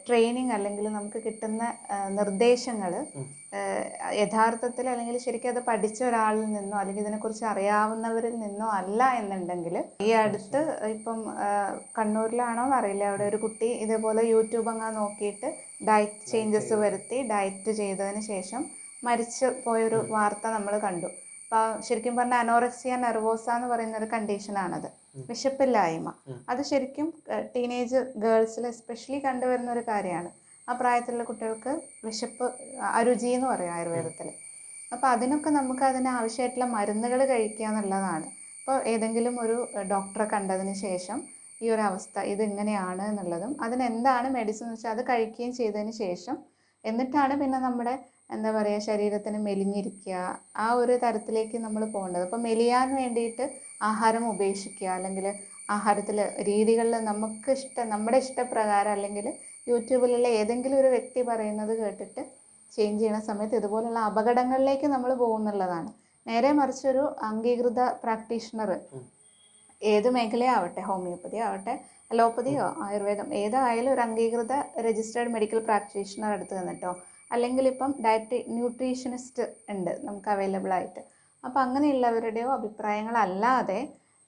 ട്രെയിനിങ് അല്ലെങ്കിൽ നമുക്ക് കിട്ടുന്ന നിർദ്ദേശങ്ങൾ യഥാർത്ഥത്തിൽ അല്ലെങ്കിൽ ശരിക്കും അത് പഠിച്ച ഒരാളിൽ നിന്നോ അല്ലെങ്കിൽ ഇതിനെക്കുറിച്ച് അറിയാവുന്നവരിൽ നിന്നോ അല്ല എന്നുണ്ടെങ്കിൽ, ഈ അടുത്ത് ഇപ്പം കണ്ണൂരിലാണോ എന്നറിയില്ല, അവിടെ ഒരു കുട്ടി ഇതേപോലെ യൂട്യൂബ് അങ്ങ് നോക്കിയിട്ട് ഡയറ്റ് ചേഞ്ചസ് വരുത്തി ഡയറ്റ് ചെയ്തതിന് ശേഷം മരിച്ചു പോയൊരു വാർത്ത നമ്മൾ കണ്ടു. അപ്പോൾ ശരിക്കും പറഞ്ഞാൽ അനോറക്സിയ നെർവോസ എന്ന് പറയുന്ന ഒരു കണ്ടീഷനാണത്. വിശപ്പില്ലായ്മ. അത് ശരിക്കും ടീനേജ് ഗേൾസിൽ എസ്പെഷ്യലി കണ്ടുവരുന്ന ഒരു കാര്യമാണ്. ആ പ്രായത്തിലുള്ള കുട്ടികൾക്ക് വിശപ്പ്, അരുചി എന്ന് പറയും ആയുർവേദത്തിൽ. അപ്പോൾ അതിനൊക്കെ നമുക്ക് അതിനാവശ്യമായിട്ടുള്ള മരുന്നുകൾ കഴിക്കുക എന്നുള്ളതാണ്. അപ്പോൾ ഏതെങ്കിലും ഒരു ഡോക്ടറെ കണ്ടതിന് ശേഷം ഈ ഒരു അവസ്ഥ ഇതിങ്ങനെയാണ് എന്നുള്ളതും അതിനെന്താണ് മെഡിസിൻ എന്ന് വെച്ചാൽ അത് കഴിക്കുകയും ചെയ്തതിന് ശേഷം എന്നിട്ടാണ് പിന്നെ നമ്മുടെ എന്താ പറയുക ശരീരത്തിന് മെലിഞ്ഞിരിക്കുക ആ ഒരു തരത്തിലേക്ക് നമ്മൾ പോകേണ്ടത്. അപ്പോൾ മെലിയാൻ വേണ്ടിയിട്ട് ആഹാരം ഉപേക്ഷിക്കുക, അല്ലെങ്കിൽ ആഹാരത്തിൽ രീതികളിൽ നമ്മുടെ ഇഷ്ടപ്രകാരം അല്ലെങ്കിൽ യൂട്യൂബിലുള്ള ഏതെങ്കിലും ഒരു വ്യക്തി പറയുന്നത് കേട്ടിട്ട് ചേഞ്ച് ചെയ്യുന്ന സമയത്ത് ഇതുപോലുള്ള അപകടങ്ങളിലേക്ക് നമ്മൾ പോകുന്നുള്ളതാണ്. നേരെ മറിച്ചൊരു അംഗീകൃത പ്രാക്ടീഷണർ ഏത് മേഖലയാവട്ടെ, ഹോമിയോപ്പതി ആവട്ടെ, അലോപ്പതിയോ ആയുർവേദം ഏതായാലും ഒരു അംഗീകൃത രജിസ്റ്റേർഡ് മെഡിക്കൽ പ്രാക്ടീഷണർ അടുത്ത് നിന്നിട്ടോ, അല്ലെങ്കിൽ ഇപ്പം ന്യൂട്രീഷനിസ്റ്റ് ഉണ്ട് നമുക്ക് അവൈലബിൾ ആയിട്ട്. അപ്പോൾ അങ്ങനെയുള്ളവരുടെയോ അഭിപ്രായങ്ങളല്ലാതെ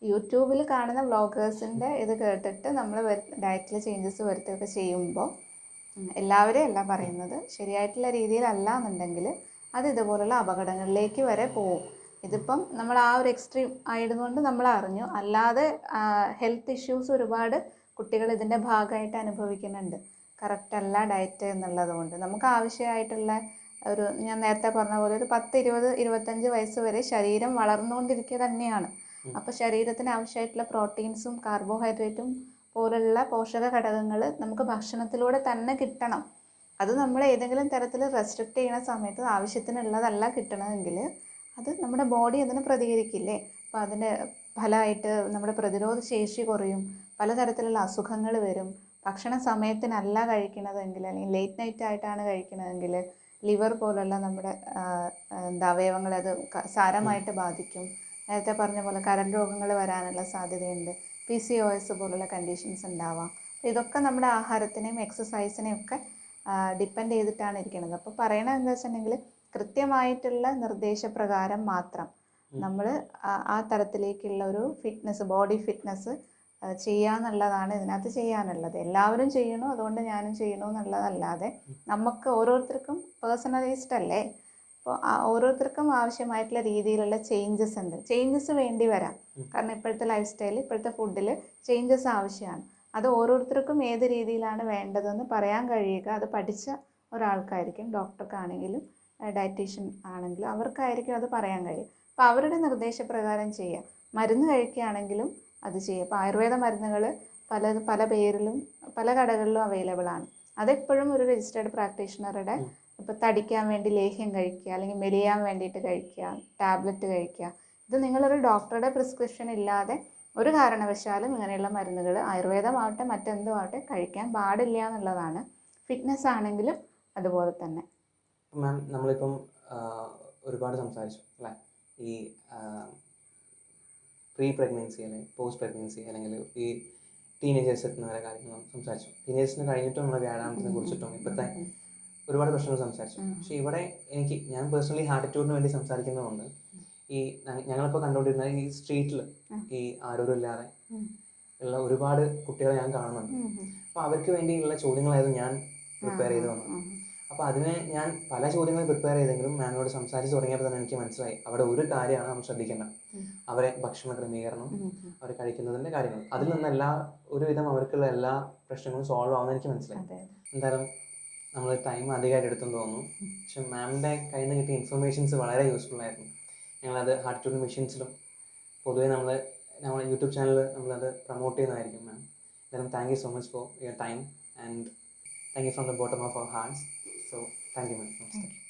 യൂട്യൂബിൽ കാണുന്ന വ്ളോഗേഴ്സിൻ്റെ ഇത് കേട്ടിട്ട് നമ്മൾ ഡയറ്റിൽ ചേഞ്ചസ് വരുത്തുകയൊക്കെ ചെയ്യുമ്പോൾ എല്ലാവരും അല്ല പറയുന്നത്, ശരിയായിട്ടുള്ള രീതിയിലല്ല എന്നുണ്ടെങ്കിൽ അത് ഇതുപോലുള്ള അപകടങ്ങളിലേക്ക് വരെ പോവും. ഇതിപ്പം നമ്മൾ ആ ഒരു എക്സ്ട്രീം ആയതുകൊണ്ട് നമ്മൾ അറിഞ്ഞു, അല്ലാതെ ഹെൽത്ത് ഇഷ്യൂസ് ഒരുപാട് കുട്ടികൾ ഇതിൻ്റെ ഭാഗമായിട്ട് അനുഭവിക്കുന്നുണ്ട്. കറക്റ്റ് അല്ല ഡയറ്റ് എന്നുള്ളത് കൊണ്ട്. നമുക്ക് ആവശ്യമായിട്ടുള്ള ഒരു ഞാൻ നേരത്തെ പറഞ്ഞ പോലെ ഒരു 10, 20, 25 വയസ്സ് വരെ ശരീരം വളർന്നുകൊണ്ടിരിക്കുക തന്നെയാണ്. അപ്പോൾ ശരീരത്തിന് ആവശ്യമായിട്ടുള്ള പ്രോട്ടീൻസും കാർബോഹൈഡ്രേറ്റും പോലുള്ള പോഷക ഘടകങ്ങൾ നമുക്ക് ഭക്ഷണത്തിലൂടെ തന്നെ കിട്ടണം. അത് നമ്മൾ ഏതെങ്കിലും തരത്തിൽ റെസ്ട്രിക്റ്റ് ചെയ്യുന്ന സമയത്ത് ആവശ്യത്തിനുള്ളതല്ല കിട്ടണമെങ്കിൽ അത് നമ്മുടെ ബോഡി അതിന് പ്രതികരിക്കില്ലേ. അപ്പോൾ അതിൻ്റെ ഫലമായിട്ട് നമ്മുടെ പ്രതിരോധ ശേഷി കുറയും, പലതരത്തിലുള്ള അസുഖങ്ങൾ വരും. ഭക്ഷണ സമയത്തിനല്ല കഴിക്കണതെങ്കിൽ, അല്ലെങ്കിൽ ലേറ്റ് നൈറ്റ് ആയിട്ടാണ് കഴിക്കണതെങ്കിൽ ലിവർ പോലുള്ള നമ്മുടെ അവയവങ്ങൾ അത് സാരമായിട്ട് ബാധിക്കും. നേരത്തെ പറഞ്ഞ പോലെ കരൾ രോഗങ്ങൾ വരാനുള്ള സാധ്യതയുണ്ട്. PCOS പോലുള്ള കണ്ടീഷൻസ് ഉണ്ടാവാം. ഇതൊക്കെ നമ്മുടെ ആഹാരത്തിനെയും എക്സസൈസിനെയും ഒക്കെ ഡിപ്പെൻഡ് ചെയ്തിട്ടാണ് ഇരിക്കുന്നത്. അപ്പോൾ പറയണത് എന്താ വെച്ചിട്ടുണ്ടെങ്കിൽ കൃത്യമായിട്ടുള്ള നിർദ്ദേശപ്രകാരം മാത്രം നമ്മൾ ആ തരത്തിലേക്കുള്ള ഒരു ഫിറ്റ്നസ്, ബോഡി ഫിറ്റ്നസ് ചെയ്യാന്നുള്ളതാണ് ഇതിനകത്ത് ചെയ്യാനുള്ളത്. എല്ലാവരും ചെയ്യണു അതുകൊണ്ട് ഞാനും ചെയ്യണു എന്നുള്ളതല്ലാതെ നമുക്ക് ഓരോരുത്തർക്കും പേഴ്സണലൈസ്ഡ് അല്ലേ. അപ്പോൾ ഓരോരുത്തർക്കും ആവശ്യമായിട്ടുള്ള രീതിയിലുള്ള ചേഞ്ചസ് ഉണ്ട്. ചേഞ്ചസ് വേണ്ടി വരാം, കാരണം ഇപ്പോഴത്തെ ലൈഫ് സ്റ്റൈൽ, ഇപ്പോഴത്തെ ഫുഡിൽ ചേഞ്ചസ് ആവശ്യമാണ്. അത് ഓരോരുത്തർക്കും ഏത് രീതിയിലാണ് വേണ്ടതെന്ന് പറയാൻ കഴിയുക അത് പഠിച്ച ഒരാൾക്കായിരിക്കും. ഡോക്ടർക്കാണെങ്കിലും ഡയറ്റീഷ്യൻ ആണെങ്കിലും അവർക്കായിരിക്കും അത് പറയാൻ കഴിയും. അപ്പോൾ അവരുടെ നിർദ്ദേശപ്രകാരം ചെയ്യുക. മരുന്ന് കഴിക്കുകയാണെങ്കിലും അത് ചെയ്യുക. ഇപ്പോൾ ആയുർവേദ മരുന്നുകൾ പല പേരിലും പല കടകളിലും അവൈലബിൾ ആണ്. അതെപ്പോഴും ഒരു രജിസ്റ്റേർഡ് പ്രാക്ടീഷണറുടെ, ഇപ്പോൾ തടിക്കാൻ വേണ്ടി ലേഹ്യം കഴിക്കുക, അല്ലെങ്കിൽ മെലിയാൻ വേണ്ടിയിട്ട് കഴിക്കുക, ടാബ്ലറ്റ് കഴിക്കുക, ഇത് നിങ്ങളൊരു ഡോക്ടറുടെ പ്രിസ്ക്രിപ്ഷൻ ഇല്ലാതെ ഒരു കാരണവശാലും ഇങ്ങനെയുള്ള മരുന്നുകൾ ആയുർവേദമാവട്ടെ മറ്റെന്തുമാവട്ടെ കഴിക്കാൻ പാടില്ല എന്നുള്ളതാണ്. ഫിറ്റ്നസ് ആണെങ്കിലും അതുപോലെ തന്നെ. മാം, നമ്മളിപ്പം ഒരുപാട് സംസാരിച്ചു അല്ലേ, ഈ പ്രീ പ്രഗ്നൻസി അല്ലെങ്കിൽ പോസ്റ്റ് പ്രഗ്നൻസി അല്ലെങ്കിൽ ഈ ടീനേജേഴ്സ് എത്തുന്നവരെ കാര്യങ്ങൾ സംസാരിച്ചു. ടീനേജേഴ്സിന് കഴിഞ്ഞിട്ടും നമ്മൾ വ്യായാമത്തിനെ കുറിച്ചിട്ടും ഇപ്പോഴത്തെ ഒരുപാട് പ്രശ്നങ്ങൾ സംസാരിച്ചു. പക്ഷേ ഇവിടെ ഞാൻ പേഴ്സണലി ഹാർട്ടിറ്റ്യൂഡിന് വേണ്ടി സംസാരിക്കുന്നതുകൊണ്ട് ഈ ഞങ്ങളിപ്പോൾ കണ്ടുകൊണ്ടിരുന്നത് ഈ സ്ട്രീറ്റിൽ ഈ ആരോഗ്യമില്ലാതെ ഉള്ള ഒരുപാട് കുട്ടികളെ ഞാൻ കാണുന്നുണ്ട്. അപ്പോൾ അവർക്ക് വേണ്ടിയുള്ള ചോദ്യങ്ങളായിരുന്നു ഞാൻ പ്രിപ്പയർ ചെയ്ത് വന്നത്. അപ്പോൾ അതിന് ഞാൻ പല ചോദ്യങ്ങൾ പ്രിപ്പയർ ചെയ്തെങ്കിലും മാമിനോട് സംസാരിച്ച് തുടങ്ങിയപ്പോൾ തന്നെ എനിക്ക് മനസ്സിലായി അവിടെ ഒരു കാര്യമാണ് നമ്മൾ ശ്രദ്ധിക്കേണ്ടത്. അവരെ ഭക്ഷണ ക്രമീകരണം, അവർ കഴിക്കുന്നതിൻ്റെ കാര്യങ്ങൾ, അതിൽ നിന്നെല്ലാ ഒരുവിധം അവർക്കുള്ള എല്ലാ പ്രശ്നങ്ങളും സോൾവ് ആവുമെന്ന് എനിക്ക് മനസ്സിലായി. എന്തായാലും നമ്മൾ ടൈം അധികമായിട്ട് എടുത്തെന്ന് തോന്നുന്നു. പക്ഷെ മാമിൻ്റെ കയ്യിൽ നിന്ന് കിട്ടിയ ഇൻഫർമേഷൻസ് വളരെ യൂസ്ഫുൾ ആയിരുന്നു. ഞങ്ങളത് ഹാർട്ടിറ്റ്യൂഡ് മിഷൻസിലും പൊതുവേ നമ്മൾ യൂട്യൂബ് ചാനലിൽ നമ്മളത് പ്രൊമോട്ട് ചെയ്യുന്നതായിരിക്കും മാം. എന്തായാലും thank you so much for your time and thank you from the bottom of our hearts. So, thank you, ma'am.